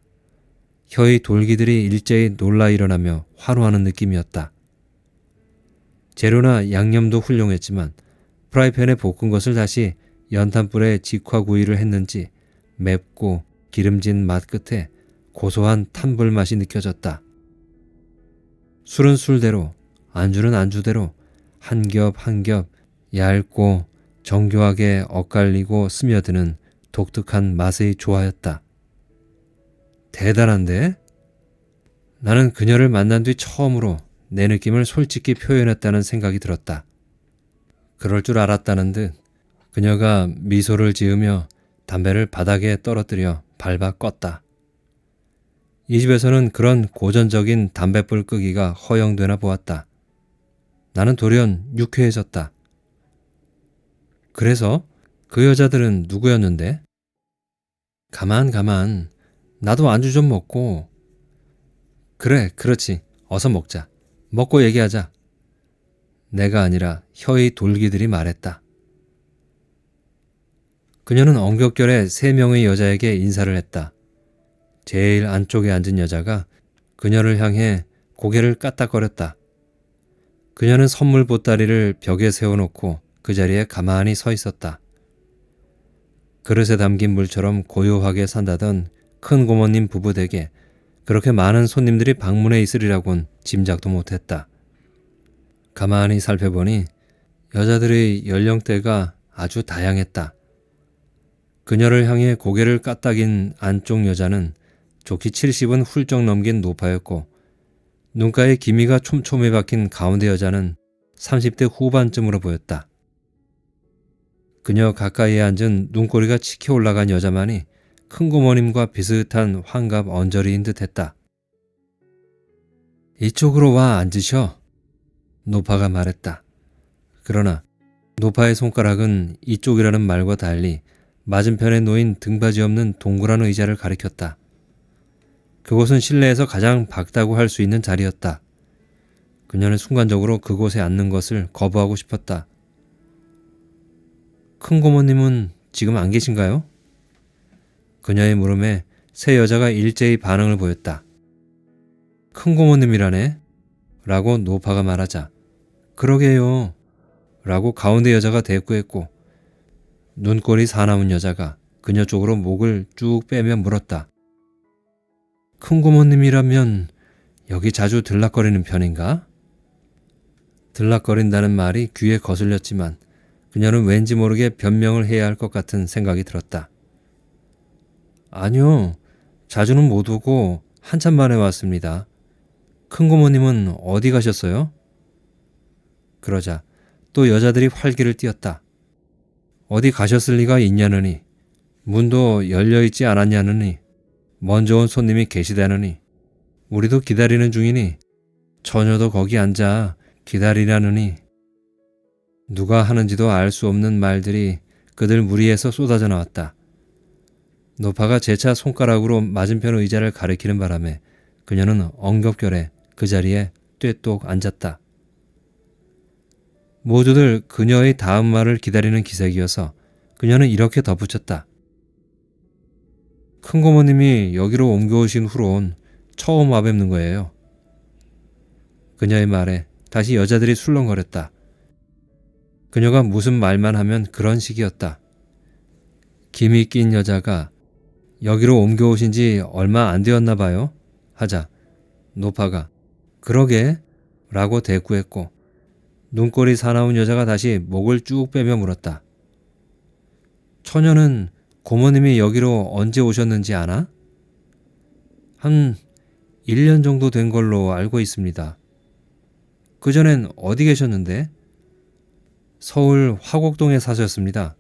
혀의 돌기들이 일제히 놀라 일어나며 환호하는 느낌이었다. 재료나 양념도 훌륭했지만 프라이팬에 볶은 것을 다시 연탄불에 직화구이를 했는지 맵고 기름진 맛 끝에 고소한 탄불 맛이 느껴졌다. 술은 술대로, 안주는 안주대로 한 겹 한 겹 얇고 정교하게 엇갈리고 스며드는 독특한 맛의 조화였다. 대단한데? 나는 그녀를 만난 뒤 처음으로 내 느낌을 솔직히 표현했다는 생각이 들었다. 그럴 줄 알았다는 듯 그녀가 미소를 지으며 담배를 바닥에 떨어뜨려 밟아 껐다. 이 집에서는 그런 고전적인 담뱃불 끄기가 허용되나 보았다. 나는 돌연 유쾌해졌다. 그래서 그 여자들은 누구였는데? 가만. 나도 안주 좀 먹고. 그래, 그렇지. 어서 먹자. 먹고 얘기하자. 내가 아니라 혀의 돌기들이 말했다. 그녀는 엉겹결에 3명의 여자에게 인사를 했다. 제일 안쪽에 앉은 여자가 그녀를 향해 고개를 까딱거렸다. 그녀는 선물 보따리를 벽에 세워놓고 그 자리에 가만히 서 있었다. 그릇에 담긴 물처럼 고요하게 산다던 큰 고모님 부부 댁에 그렇게 많은 손님들이 방문해 있으리라곤 짐작도 못했다. 가만히 살펴보니 여자들의 연령대가 아주 다양했다. 그녀를 향해 고개를 까딱인 안쪽 여자는 좋기 70은 훌쩍 넘긴 노파였고 눈가에 기미가 촘촘히 박힌 가운데 여자는 30대 후반쯤으로 보였다. 그녀 가까이에 앉은 눈꼬리가 치켜 올라간 여자만이 큰 고모님과 비슷한 환갑 언저리인 듯했다. 이쪽으로 와 앉으셔. 노파가 말했다. 그러나 노파의 손가락은 이쪽이라는 말과 달리 맞은편에 놓인 등받이 없는 동그란 의자를 가리켰다. 그곳은 실내에서 가장 밝다고 할 수 있는 자리였다. 그녀는 순간적으로 그곳에 앉는 것을 거부하고 싶었다. 큰 고모님은 지금 안 계신가요? 그녀의 물음에 세 여자가 일제히 반응을 보였다. 큰 고모님이라네? 라고 노파가 말하자 그러게요. 라고 가운데 여자가 대꾸했고 눈꼬리 사나운 여자가 그녀 쪽으로 목을 쭉 빼며 물었다. 큰 고모님이라면 여기 자주 들락거리는 편인가? 들락거린다는 말이 귀에 거슬렸지만 그녀는 왠지 모르게 변명을 해야 할 것 같은 생각이 들었다. 아니요. 자주는 못 오고 한참 만에 왔습니다. 큰 고모님은 어디 가셨어요? 그러자 또 여자들이 활기를 띠었다. 어디 가셨을 리가 있냐느니, 문도 열려있지 않았냐느니, 먼저 온 손님이 계시다느니, 우리도 기다리는 중이니 처녀도 거기 앉아 기다리라느니. 누가 하는지도 알 수 없는 말들이 그들 무리에서 쏟아져 나왔다. 노파가 재차 손가락으로 맞은편 의자를 가리키는 바람에 그녀는 엉겹결에 그 자리에 떼똑 앉았다. 모두들 그녀의 다음 말을 기다리는 기색이어서 그녀는 이렇게 덧붙였다. 큰 고모님이 여기로 옮겨오신 후론 처음 와뵙는 거예요. 그녀의 말에 다시 여자들이 술렁거렸다. 그녀가 무슨 말만 하면 그런 식이었다. 김이 낀 여자가 여기로 옮겨오신 지 얼마 안 되었나 봐요. 하자 노파가 그러게 라고 대꾸했고 눈꼬리 사나운 여자가 다시 목을 쭉 빼며 물었다. 처녀는 고모님이 여기로 언제 오셨는지 아나? 한 1년 정도 된 걸로 알고 있습니다. 그전엔 어디 계셨는데? 서울 화곡동에 사셨습니다.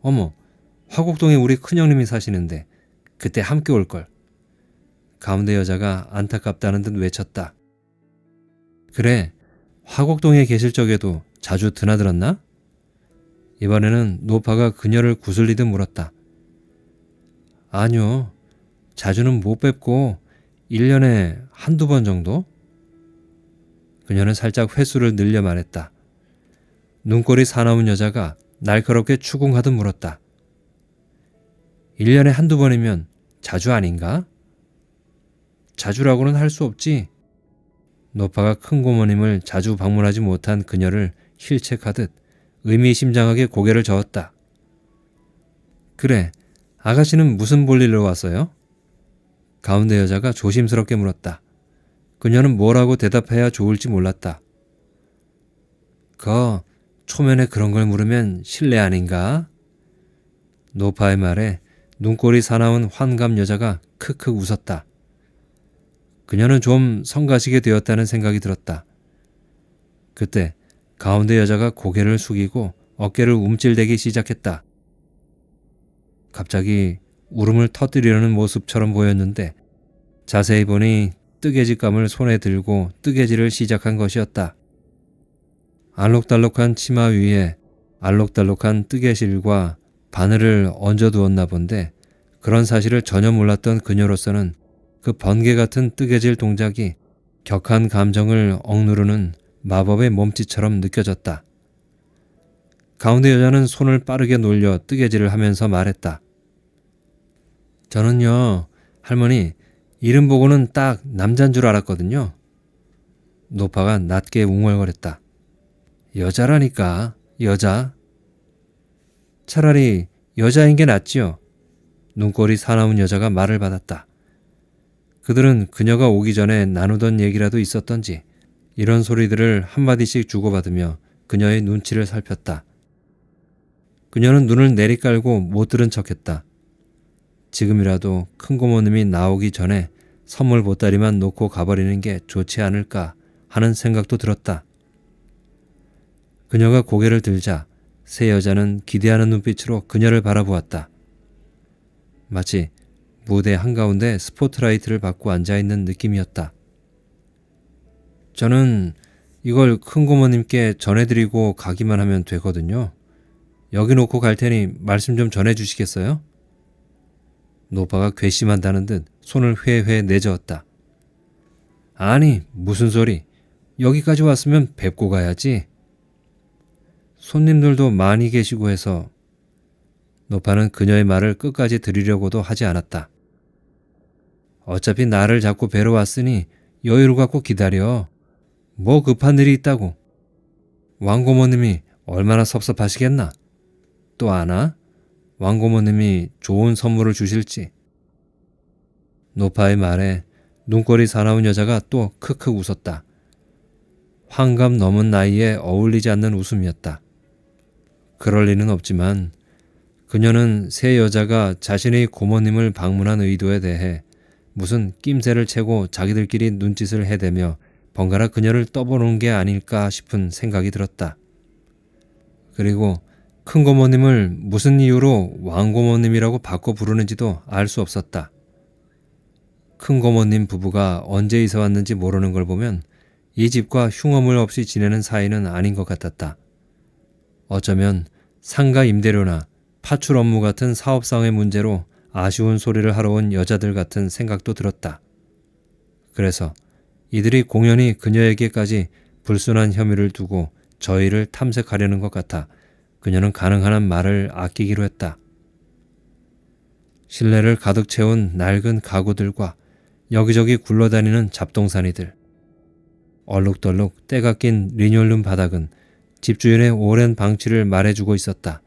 어머, 화곡동에 우리 큰형님이 사시는데 그때 함께 올걸. 가운데 여자가 안타깝다는 듯 외쳤다. 그래, 화곡동에 계실 적에도 자주 드나들었나? 이번에는 노파가 그녀를 구슬리듯 물었다. 아니요, 자주는 못 뵙고 1년에 한두 번 정도? 그녀는 살짝 횟수를 늘려 말했다. 눈꼬리 사나운 여자가 날카롭게 추궁하듯 물었다. 1년에 한두 번이면 자주 아닌가? 자주라고는 할 수 없지. 노파가 큰 고모님을 자주 방문하지 못한 그녀를 힐책하듯 의미심장하게 고개를 저었다. 그래, 아가씨는 무슨 볼일로 왔어요? 가운데 여자가 조심스럽게 물었다. 그녀는 뭐라고 대답해야 좋을지 몰랐다. 초면에 그런 걸 물으면 실례 아닌가? 노파의 말에 눈꼬리 사나운 환감 여자가 크크 웃었다. 그녀는 좀 성가시게 되었다는 생각이 들었다. 그때 가운데 여자가 고개를 숙이고 어깨를 움찔대기 시작했다. 갑자기 울음을 터뜨리려는 모습처럼 보였는데 자세히 보니 뜨개질감을 손에 들고 뜨개질을 시작한 것이었다. 알록달록한 치마 위에 알록달록한 뜨개실과 바늘을 얹어두었나 본데 그런 사실을 전혀 몰랐던 그녀로서는 그 번개 같은 뜨개질 동작이 격한 감정을 억누르는 마법의 몸짓처럼 느껴졌다. 가운데 여자는 손을 빠르게 놀려 뜨개질을 하면서 말했다. 저는요, 할머니, 이름 보고는 딱 남잔 줄 알았거든요. 노파가 낮게 웅얼거렸다. 여자라니까, 여자. 차라리 여자인 게 낫지요. 눈꼬리 사나운 여자가 말을 받았다. 그들은 그녀가 오기 전에 나누던 얘기라도 있었던지 이런 소리들을 한마디씩 주고받으며 그녀의 눈치를 살폈다. 그녀는 눈을 내리깔고 못 들은 척했다. 지금이라도 큰 고모님이 나오기 전에 선물 보따리만 놓고 가버리는 게 좋지 않을까 하는 생각도 들었다. 그녀가 고개를 들자 세 여자는 기대하는 눈빛으로 그녀를 바라보았다. 마치 무대 한가운데 스포트라이트를 받고 앉아있는 느낌이었다. 저는 이걸 큰 고모님께 전해드리고 가기만 하면 되거든요. 여기 놓고 갈 테니 말씀 좀 전해주시겠어요? 노파가 괘씸한다는 듯 손을 회회 내저었다. 아니, 무슨 소리. 여기까지 왔으면 뵙고 가야지. 손님들도 많이 계시고 해서. 노파는 그녀의 말을 끝까지 들으려고도 하지 않았다. 어차피 나를 자꾸 뵈러 왔으니 여유를 갖고 기다려. 뭐 급한 일이 있다고. 왕고모님이 얼마나 섭섭하시겠나. 또 아나? 왕고모님이 좋은 선물을 주실지. 노파의 말에 눈꼬리 사나운 여자가 또 크크 웃었다. 환갑 넘은 나이에 어울리지 않는 웃음이었다. 그럴 리는 없지만 그녀는 세 여자가 자신의 고모님을 방문한 의도에 대해 무슨 낌새를 채고 자기들끼리 눈짓을 해대며 번갈아 그녀를 떠보는 게 아닐까 싶은 생각이 들었다. 그리고 큰 고모님을 무슨 이유로 왕고모님이라고 바꿔 부르는지도 알 수 없었다. 큰 고모님 부부가 언제 이사 왔는지 모르는 걸 보면 이 집과 흉어물 없이 지내는 사이는 아닌 것 같았다. 어쩌면 상가 임대료나 파출 업무 같은 사업상의 문제로 아쉬운 소리를 하러 온 여자들 같은 생각도 들었다. 그래서 이들이 공연히 그녀에게까지 불순한 혐의를 두고 저희를 탐색하려는 것 같아 그녀는 가능한 한 말을 아끼기로 했다. 실내를 가득 채운 낡은 가구들과 여기저기 굴러다니는 잡동사니들, 얼룩덜룩 때가 낀 리뇰룸 바닥은 집주인의 오랜 방치를 말해주고 있었다.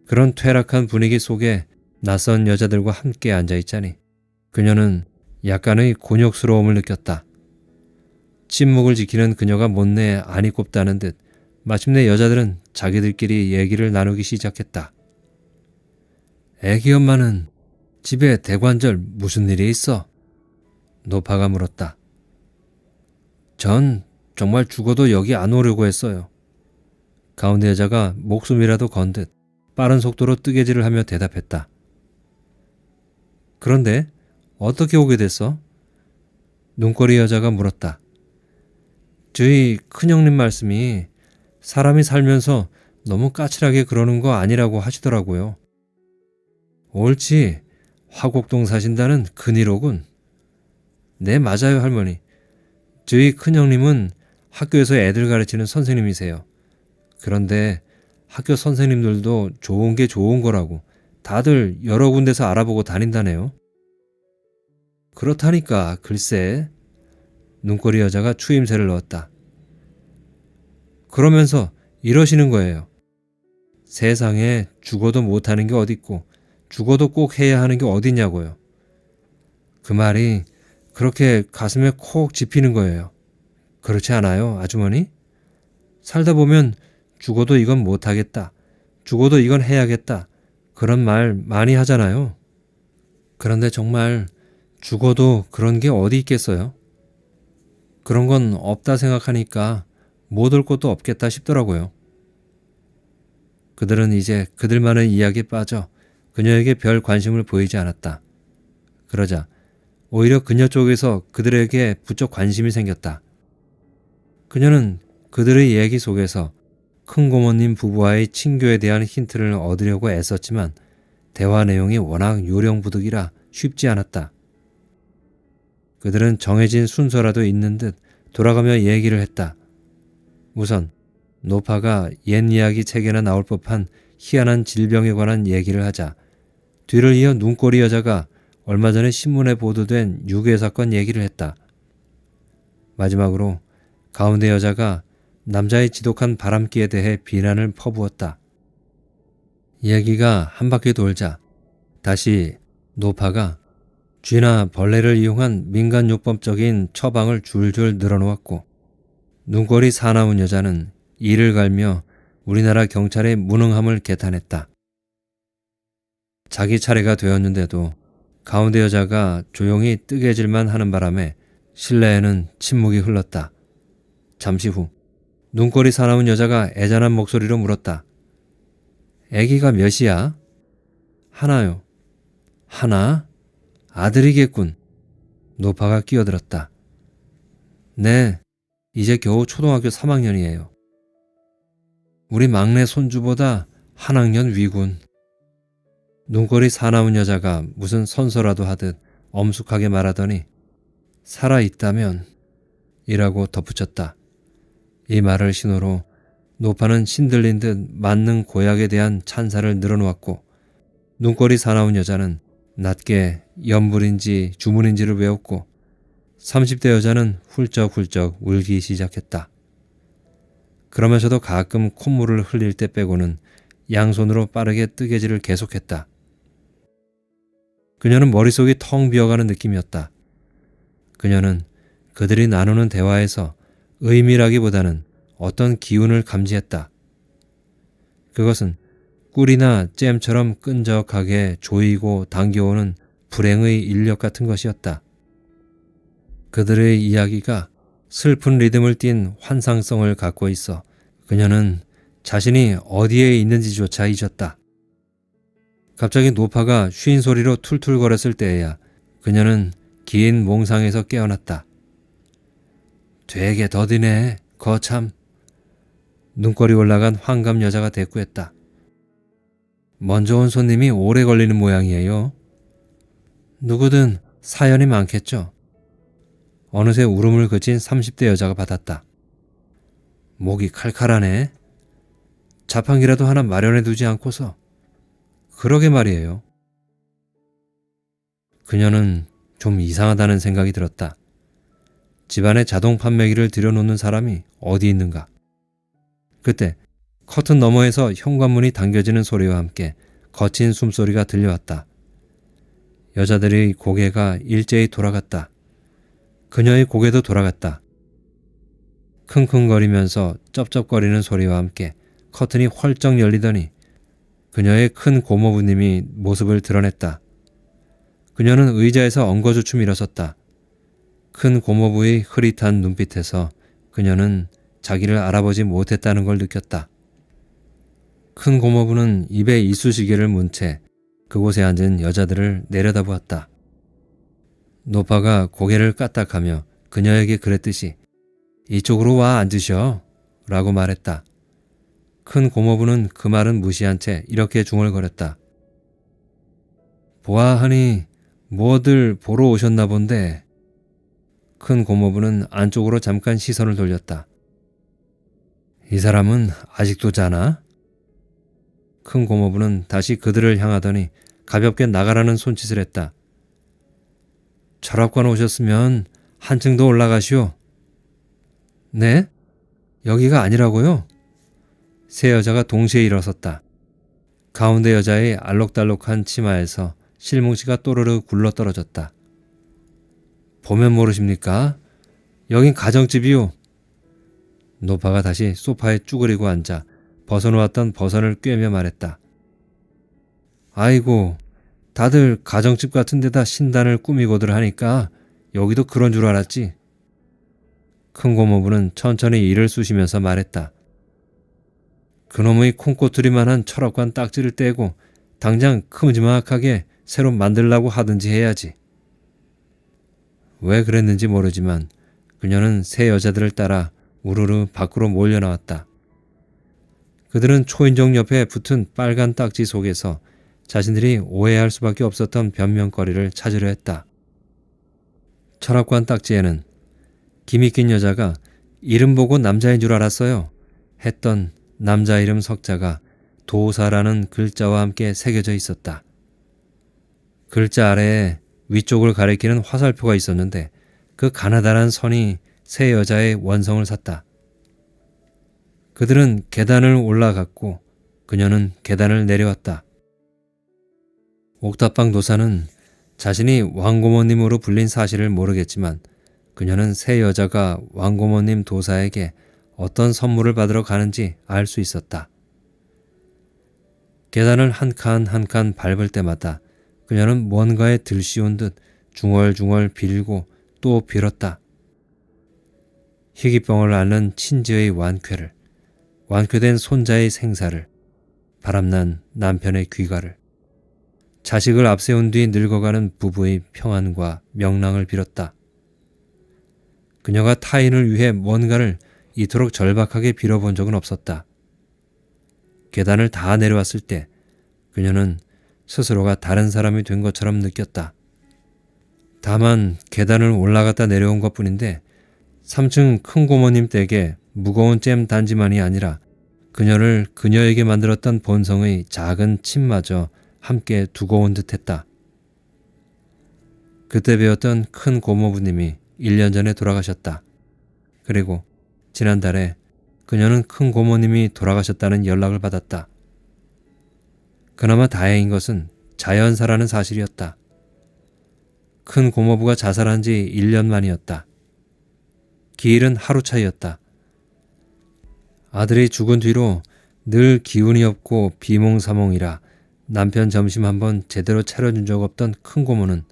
그런 퇴락한 분위기 속에 낯선 여자들과 함께 앉아있자니 그녀는 약간의 곤욕스러움을 느꼈다. 침묵을 지키는 그녀가 못내 안이 꼽다는 듯 마침내 여자들은 자기들끼리 얘기를 나누기 시작했다. 애기 엄마는 집에 대관절 무슨 일이 있어? 노파가 물었다. 전 정말 죽어도 여기 안 오려고 했어요. 가운데 여자가 목숨이라도 건 듯 빠른 속도로 뜨개질을 하며 대답했다. 그런데 어떻게 오게 됐어? 눈꼬리 여자가 물었다. 저희 큰형님 말씀이 사람이 살면서 너무 까칠하게 그러는 거 아니라고 하시더라고요. 옳지. 화곡동 사신다는 큰일오군. 네, 맞아요, 할머니. 저희 큰형님은 학교에서 애들 가르치는 선생님이세요. 그런데 학교 선생님들도 좋은 게 좋은 거라고 다들 여러 군데서 알아보고 다닌다네요. 그렇다니까 글쎄. 눈꼬리 여자가 추임새를 넣었다. 그러면서 이러시는 거예요. 세상에 죽어도 못하는 게 어딨고 죽어도 꼭 해야 하는 게 어딨냐고요. 그 말이 그렇게 가슴에 콕 집히는 거예요. 그렇지 않아요, 아주머니? 살다 보면 죽어도 이건 못하겠다. 죽어도 이건 해야겠다. 그런 말 많이 하잖아요. 그런데 정말 죽어도 그런 게 어디 있겠어요? 그런 건 없다 생각하니까 못 올 것도 없겠다 싶더라고요. 그들은 이제 그들만의 이야기에 빠져 그녀에게 별 관심을 보이지 않았다. 그러자 오히려 그녀 쪽에서 그들에게 부쩍 관심이 생겼다. 그녀는 그들의 얘기 속에서 큰 고모님 부부와의 친교에 대한 힌트를 얻으려고 애썼지만 대화 내용이 워낙 요령부득이라 쉽지 않았다. 그들은 정해진 순서라도 있는 듯 돌아가며 얘기를 했다. 우선 노파가 옛 이야기 책에나 나올 법한 희한한 질병에 관한 얘기를 하자 뒤를 이어 눈꼬리 여자가 얼마 전에 신문에 보도된 유괴 사건 얘기를 했다. 마지막으로 가운데 여자가 남자의 지독한 바람기에 대해 비난을 퍼부었다. 얘기가 한 바퀴 돌자 다시 노파가 쥐나 벌레를 이용한 민간요법적인 처방을 줄줄 늘어놓았고 눈꼬리 사나운 여자는 이를 갈며 우리나라 경찰의 무능함을 개탄했다. 자기 차례가 되었는데도 가운데 여자가 조용히 뜨개질만 하는 바람에 실내에는 침묵이 흘렀다. 잠시 후 눈꼬리 사나운 여자가 애잔한 목소리로 물었다. 애기가 몇이야? 하나요. 하나? 아들이겠군. 노파가 끼어들었다. 네, 이제 겨우 초등학교 3학년이에요. 우리 막내 손주보다 한 학년 위군. 눈꼬리 사나운 여자가 무슨 선서라도 하듯 엄숙하게 말하더니 살아있다면 이라고 덧붙였다. 이 말을 신호로 노파는 신들린 듯 만능 고약에 대한 찬사를 늘어놓았고 눈꼬리 사나운 여자는 낮게 연불인지 주문인지를 외웠고 30대 여자는 훌쩍훌쩍 울기 시작했다. 그러면서도 가끔 콧물을 흘릴 때 빼고는 양손으로 빠르게 뜨개질을 계속했다. 그녀는 머릿속이 텅 비어가는 느낌이었다. 그녀는 그들이 나누는 대화에서 의미라기보다는 어떤 기운을 감지했다. 그것은 꿀이나 잼처럼 끈적하게 조이고 당겨오는 불행의 인력 같은 것이었다. 그들의 이야기가 슬픈 리듬을 띤 환상성을 갖고 있어 그녀는 자신이 어디에 있는지조차 잊었다. 갑자기 노파가 쉰 소리로 툴툴거렸을 때에야 그녀는 긴 몽상에서 깨어났다. 되게 더디네, 거참. 눈꼬리 올라간 환감 여자가 대꾸했다. 먼저 온 손님이 오래 걸리는 모양이에요. 누구든 사연이 많겠죠. 어느새 울음을 그친 30대 여자가 받았다. 목이 칼칼하네. 자판기라도 하나 마련해 두지 않고서. 그러게 말이에요. 그녀는 좀 이상하다는 생각이 들었다. 집안에 자동 판매기를 들여놓는 사람이 어디 있는가. 그때 커튼 너머에서 현관문이 당겨지는 소리와 함께 거친 숨소리가 들려왔다. 여자들의 고개가 일제히 돌아갔다. 그녀의 고개도 돌아갔다. 킁킁거리면서 쩝쩝거리는 소리와 함께 커튼이 헐쩍 열리더니 그녀의 큰 고모부님이 모습을 드러냈다. 그녀는 의자에서 엉거주춤 일어섰다. 큰 고모부의 흐릿한 눈빛에서 그녀는 자기를 알아보지 못했다는 걸 느꼈다. 큰 고모부는 입에 이쑤시개를 문 채 그곳에 앉은 여자들을 내려다보았다. 노파가 고개를 까딱하며 그녀에게 그랬듯이 이쪽으로 와 앉으셔 라고 말했다. 큰 고모부는 그 말은 무시한 채 이렇게 중얼거렸다. 보아하니 뭐들 보러 오셨나 본데. 큰 고모부는 안쪽으로 잠깐 시선을 돌렸다. 이 사람은 아직도 자나? 큰 고모부는 다시 그들을 향하더니 가볍게 나가라는 손짓을 했다. 철학관 오셨으면 한층 더 올라가시오. 네? 여기가 아니라고요? 세 여자가 동시에 일어섰다. 가운데 여자의 알록달록한 치마에서 실뭉치가 또르르 굴러떨어졌다. 보면 모르십니까? 여긴 가정집이요. 노파가 다시 소파에 쭈그리고 앉아 벗어놓았던 버선을 꿰며 말했다. 아이고, 다들 가정집 같은 데다 신단을 꾸미고들 하니까 여기도 그런 줄 알았지. 큰 고모부는 천천히 이를 쑤시면서 말했다. 그놈의 콩꼬투리만한 철학관 딱지를 떼고 당장 큼지막하게 새로 만들라고 하든지 해야지. 왜 그랬는지 모르지만 그녀는 세 여자들을 따라 우르르 밖으로 몰려나왔다. 그들은 초인종 옆에 붙은 빨간 딱지 속에서 자신들이 오해할 수밖에 없었던 변명거리를 찾으려 했다. 철학관 딱지에는 기미 낀 여자가 이름 보고 남자인 줄 알았어요 했던 남자 이름 석자가 도사라는 글자와 함께 새겨져 있었다. 글자 아래에 위쪽을 가리키는 화살표가 있었는데 그 가나다란 선이 세 여자의 원성을 샀다. 그들은 계단을 올라갔고 그녀는 계단을 내려왔다. 옥탑방 도사는 자신이 왕고모님으로 불린 사실을 모르겠지만 그녀는 세 여자가 왕고모님 도사에게 어떤 선물을 받으러 가는지 알 수 있었다. 계단을 한 칸 한 칸 밟을 때마다 그녀는 뭔가에 들씌운 듯 중얼중얼 빌고 또 빌었다. 희귀병을 앓는 친지의 완쾌를, 완쾌된 손자의 생사를, 바람난 남편의 귀가를, 자식을 앞세운 뒤 늙어가는 부부의 평안과 명랑을 빌었다. 그녀가 타인을 위해 뭔가를 이토록 절박하게 빌어본 적은 없었다. 계단을 다 내려왔을 때 그녀는 스스로가 다른 사람이 된 것처럼 느꼈다. 다만 계단을 올라갔다 내려온 것뿐인데 3층 큰 고모님 댁에 무거운 잼 단지만이 아니라 그녀를 그녀에게 만들었던 본성의 작은 침마저 함께 두고 온 듯했다. 그때 배웠던 큰 고모부님이 1년 전에 돌아가셨다. 그리고 지난달에 그녀는 큰 고모님이 돌아가셨다는 연락을 받았다. 그나마 다행인 것은 자연사라는 사실이었다. 큰 고모부가 자살한 지 1년 만이었다. 기일은 하루 차이였다. 아들이 죽은 뒤로 늘 기운이 없고 비몽사몽이라 남편 점심 한번 제대로 차려준 적 없던 큰 고모는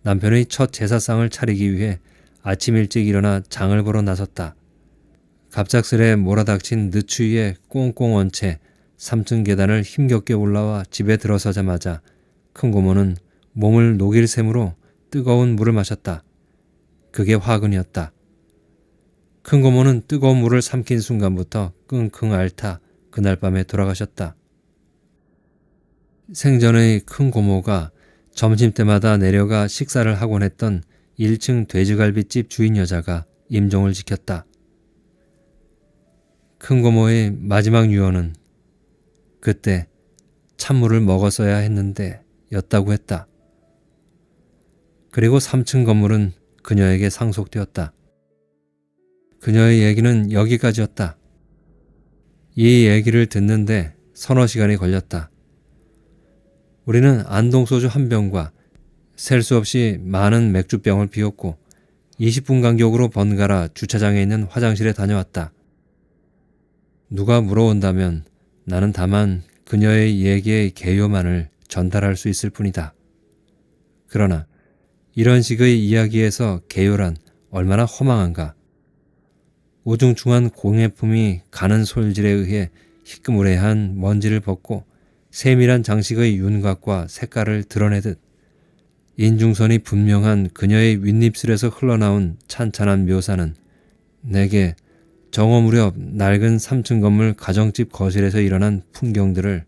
남편의 첫 제사상을 차리기 위해 아침 일찍 일어나 장을 보러 나섰다. 갑작스레 몰아닥친 늦추위에 꽁꽁 언 채 3층 계단을 힘겹게 올라와 집에 들어서자마자 큰 고모는 몸을 녹일 셈으로 뜨거운 물을 마셨다. 그게 화근이었다. 큰 고모는 뜨거운 물을 삼킨 순간부터 끙끙 앓다 그날 밤에 돌아가셨다. 생전의 큰 고모가 점심때마다 내려가 식사를 하곤 했던 1층 돼지갈비집 주인 여자가 임종을 지켰다. 큰 고모의 마지막 유언은 그때 찬물을 먹었어야 했는데 였다고 했다. 그리고 3층 건물은 그녀에게 상속되었다. 그녀의 얘기는 여기까지였다. 이 얘기를 듣는데 서너 시간이 걸렸다. 우리는 안동소주 한 병과 셀 수 없이 많은 맥주병을 비웠고 20분 간격으로 번갈아 주차장에 있는 화장실에 다녀왔다. 누가 물어온다면 나는 다만 그녀의 얘기의 개요만을 전달할 수 있을 뿐이다. 그러나 이런 식의 이야기에서 개요란 얼마나 허망한가. 우중충한 공예품이 가는 솔질에 의해 희끄무레한 먼지를 벗고 세밀한 장식의 윤곽과 색깔을 드러내듯 인중선이 분명한 그녀의 윗입술에서 흘러나온 찬찬한 묘사는 내게 정오 무렵 낡은 3층 건물 가정집 거실에서 일어난 풍경들을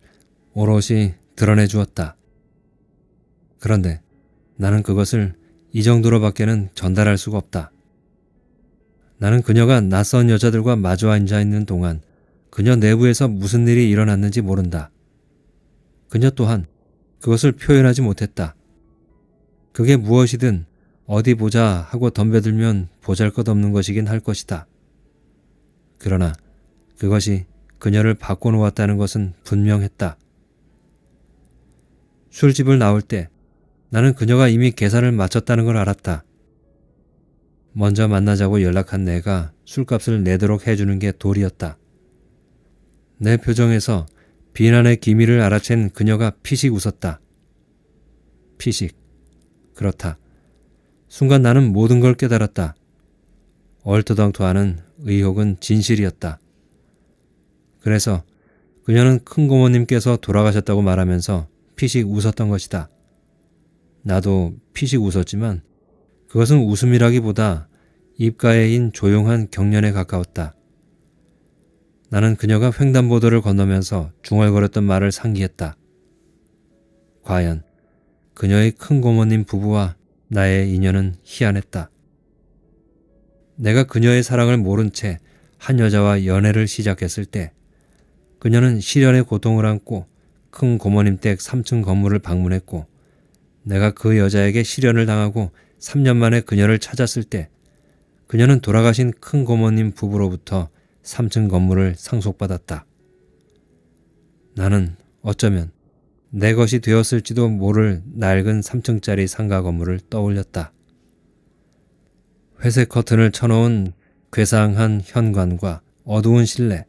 오롯이 드러내 주었다. 그런데 나는 그것을 이 정도로밖에는 전달할 수가 없다. 나는 그녀가 낯선 여자들과 마주 앉아 있는 동안 그녀 내부에서 무슨 일이 일어났는지 모른다. 그녀 또한 그것을 표현하지 못했다. 그게 무엇이든 어디 보자 하고 덤벼들면 보잘것없는 것이긴 할 것이다. 그러나 그것이 그녀를 바꿔놓았다는 것은 분명했다. 술집을 나올 때 나는 그녀가 이미 계산을 마쳤다는 걸 알았다. 먼저 만나자고 연락한 내가 술값을 내도록 해주는 게 도리였다. 내 표정에서 비난의 기미를 알아챈 그녀가 피식 웃었다. 피식. 그렇다. 순간 나는 모든 걸 깨달았다. 얼토당토하는 의혹은 진실이었다. 그래서 그녀는 큰 고모님께서 돌아가셨다고 말하면서 피식 웃었던 것이다. 나도 피식 웃었지만 그것은 웃음이라기보다 입가에인 조용한 경련에 가까웠다. 나는 그녀가 횡단보도를 건너면서 중얼거렸던 말을 상기했다. 과연 그녀의 큰 고모님 부부와 나의 인연은 희한했다. 내가 그녀의 사랑을 모른 채 한 여자와 연애를 시작했을 때 그녀는 시련의 고통을 안고 큰 고모님 댁 3층 건물을 방문했고 내가 그 여자에게 시련을 당하고 3년 만에 그녀를 찾았을 때 그녀는 돌아가신 큰 고모님 부부로부터 3층 건물을 상속받았다. 나는 어쩌면 내 것이 되었을지도 모를 낡은 3층짜리 상가 건물을 떠올렸다. 회색 커튼을 쳐놓은 괴상한 현관과 어두운 실내,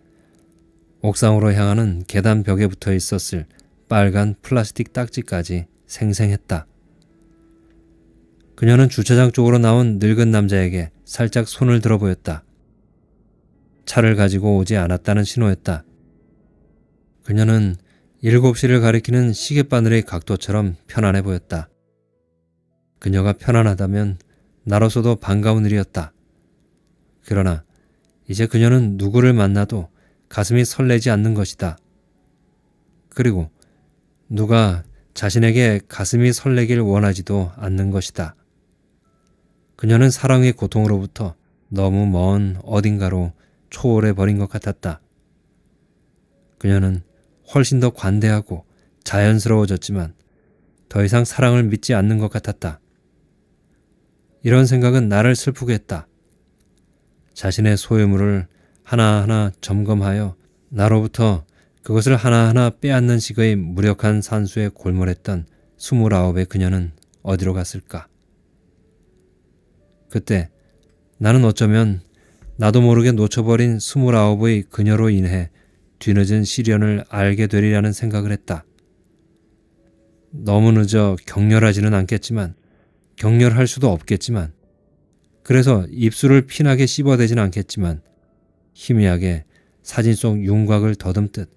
옥상으로 향하는 계단 벽에 붙어 있었을 빨간 플라스틱 딱지까지 생생했다. 그녀는 주차장 쪽으로 나온 늙은 남자에게 살짝 손을 들어 보였다. 차를 가지고 오지 않았다는 신호였다. 그녀는 7시를 가리키는 시계바늘의 각도처럼 편안해 보였다. 그녀가 편안하다면 나로서도 반가운 일이었다. 그러나 이제 그녀는 누구를 만나도 가슴이 설레지 않는 것이다. 그리고 누가 자신에게 가슴이 설레길 원하지도 않는 것이다. 그녀는 사랑의 고통으로부터 너무 먼 어딘가로 초월해 버린 것 같았다. 그녀는 훨씬 더 관대하고 자연스러워졌지만 더 이상 사랑을 믿지 않는 것 같았다. 이런 생각은 나를 슬프게 했다. 자신의 소유물을 하나하나 점검하여 나로부터 그것을 하나하나 빼앗는 식의 무력한 산수에 골몰했던 29의 그녀는 어디로 갔을까? 그때 나는 어쩌면 나도 모르게 놓쳐버린 29의 그녀로 인해 뒤늦은 시련을 알게 되리라는 생각을 했다. 너무 늦어 격렬하지는 않겠지만 격렬할 수도 없겠지만 그래서 입술을 피나게 씹어대진 않겠지만 희미하게 사진 속 윤곽을 더듬듯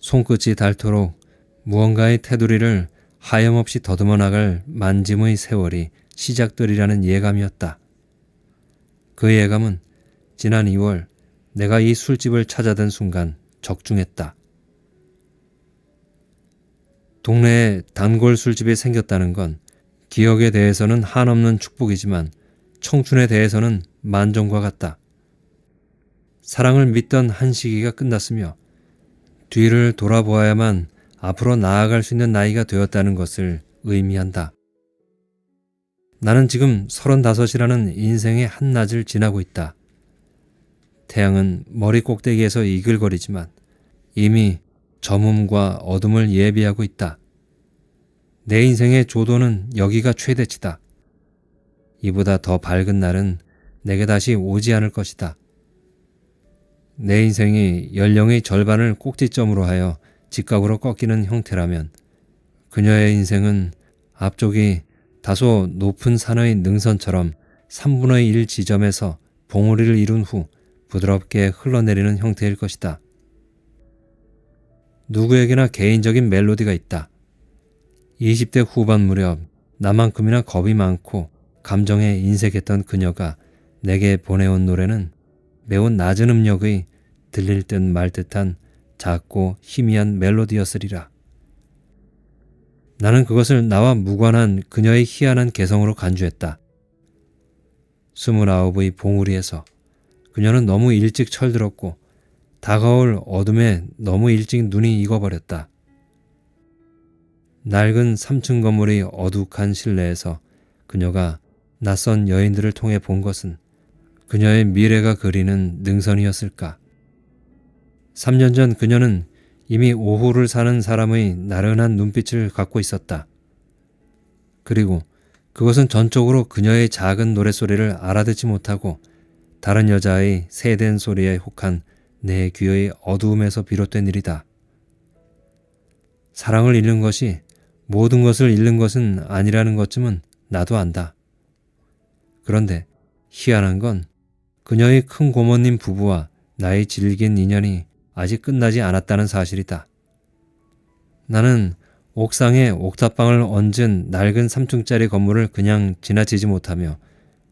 손끝이 닳도록 무언가의 테두리를 하염없이 더듬어 나갈 만짐의 세월이 시작되리라는 예감이었다. 그 예감은 지난 2월 내가 이 술집을 찾아든 순간 적중했다. 동네에 단골 술집이 생겼다는 건 기억에 대해서는 한없는 축복이지만 청춘에 대해서는 만종과 같다. 사랑을 믿던 한 시기가 끝났으며 뒤를 돌아보아야만 앞으로 나아갈 수 있는 나이가 되었다는 것을 의미한다. 나는 지금 35이라는 인생의 한낮을 지나고 있다. 태양은 머리 꼭대기에서 이글거리지만 이미 저뭅과 어둠을 예비하고 있다. 내 인생의 조도는 여기가 최대치다. 이보다 더 밝은 날은 내게 다시 오지 않을 것이다. 내 인생이 연령의 절반을 꼭지점으로 하여 직각으로 꺾이는 형태라면 그녀의 인생은 앞쪽이 다소 높은 산의 능선처럼 3분의 1 지점에서 봉우리를 이룬 후 부드럽게 흘러내리는 형태일 것이다. 누구에게나 개인적인 멜로디가 있다. 20대 후반 무렵 나만큼이나 겁이 많고 감정에 인색했던 그녀가 내게 보내온 노래는 매우 낮은 음역의 들릴 듯 말 듯한 작고 희미한 멜로디였으리라. 나는 그것을 나와 무관한 그녀의 희한한 개성으로 간주했다. 29의 봉우리에서 그녀는 너무 일찍 철들었고 다가올 어둠에 너무 일찍 눈이 익어버렸다. 낡은 3층 건물의 어둑한 실내에서 그녀가 낯선 여인들을 통해 본 것은 그녀의 미래가 그리는 능선이었을까? 3년 전 그녀는 이미 오후를 사는 사람의 나른한 눈빛을 갖고 있었다. 그리고 그것은 전적으로 그녀의 작은 노랫소리를 알아듣지 못하고 다른 여자의 새된 소리에 혹한 내 귀의 어두움에서 비롯된 일이다. 사랑을 잃는 것이 모든 것을 잃는 것은 아니라는 것쯤은 나도 안다. 그런데 희한한 건 그녀의 큰 고모님 부부와 나의 질긴 인연이 아직 끝나지 않았다는 사실이다. 나는 옥상에 옥탑방을 얹은 낡은 3층짜리 건물을 그냥 지나치지 못하며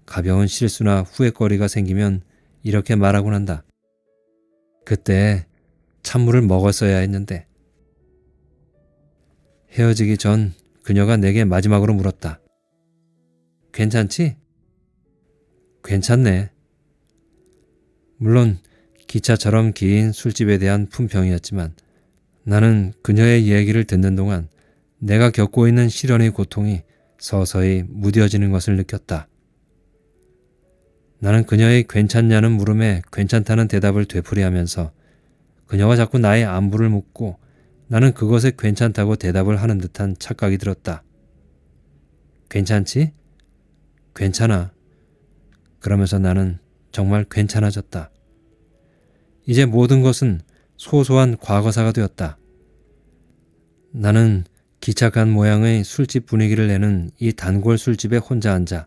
가벼운 실수나 후회거리가 생기면 이렇게 말하곤 한다. 그때 찬물을 먹었어야 했는데. 헤어지기 전 그녀가 내게 마지막으로 물었다. 괜찮지? 괜찮네. 물론 기차처럼 긴 술집에 대한 품평이었지만 나는 그녀의 얘기를 듣는 동안 내가 겪고 있는 시련의 고통이 서서히 무뎌지는 것을 느꼈다. 나는 그녀의 괜찮냐는 물음에 괜찮다는 대답을 되풀이하면서 그녀가 자꾸 나의 안부를 묻고 나는 그것에 괜찮다고 대답을 하는 듯한 착각이 들었다. 괜찮지? 괜찮아. 그러면서 나는 정말 괜찮아졌다. 이제 모든 것은 소소한 과거사가 되었다. 나는 기착한 모양의 술집 분위기를 내는 이 단골 술집에 혼자 앉아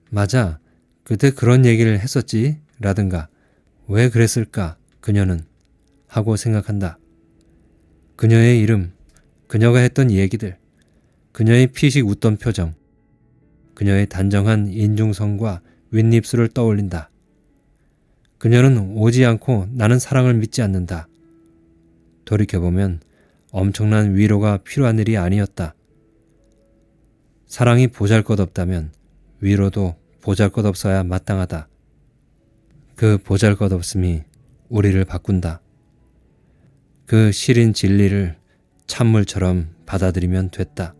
맞아, 그때 그런 얘기를 했었지 라든가 왜 그랬을까 그녀는 하고 생각한다. 그녀의 이름, 그녀가 했던 얘기들, 그녀의 피식 웃던 표정, 그녀의 단정한 인중성과 윗입술을 떠올린다. 그녀는 오지 않고 나는 사랑을 믿지 않는다. 돌이켜보면 엄청난 위로가 필요한 일이 아니었다. 사랑이 보잘것없다면 위로도 보잘것없어야 마땅하다. 그 보잘것없음이 우리를 바꾼다. 그 시린 진리를 찬물처럼 받아들이면 됐다.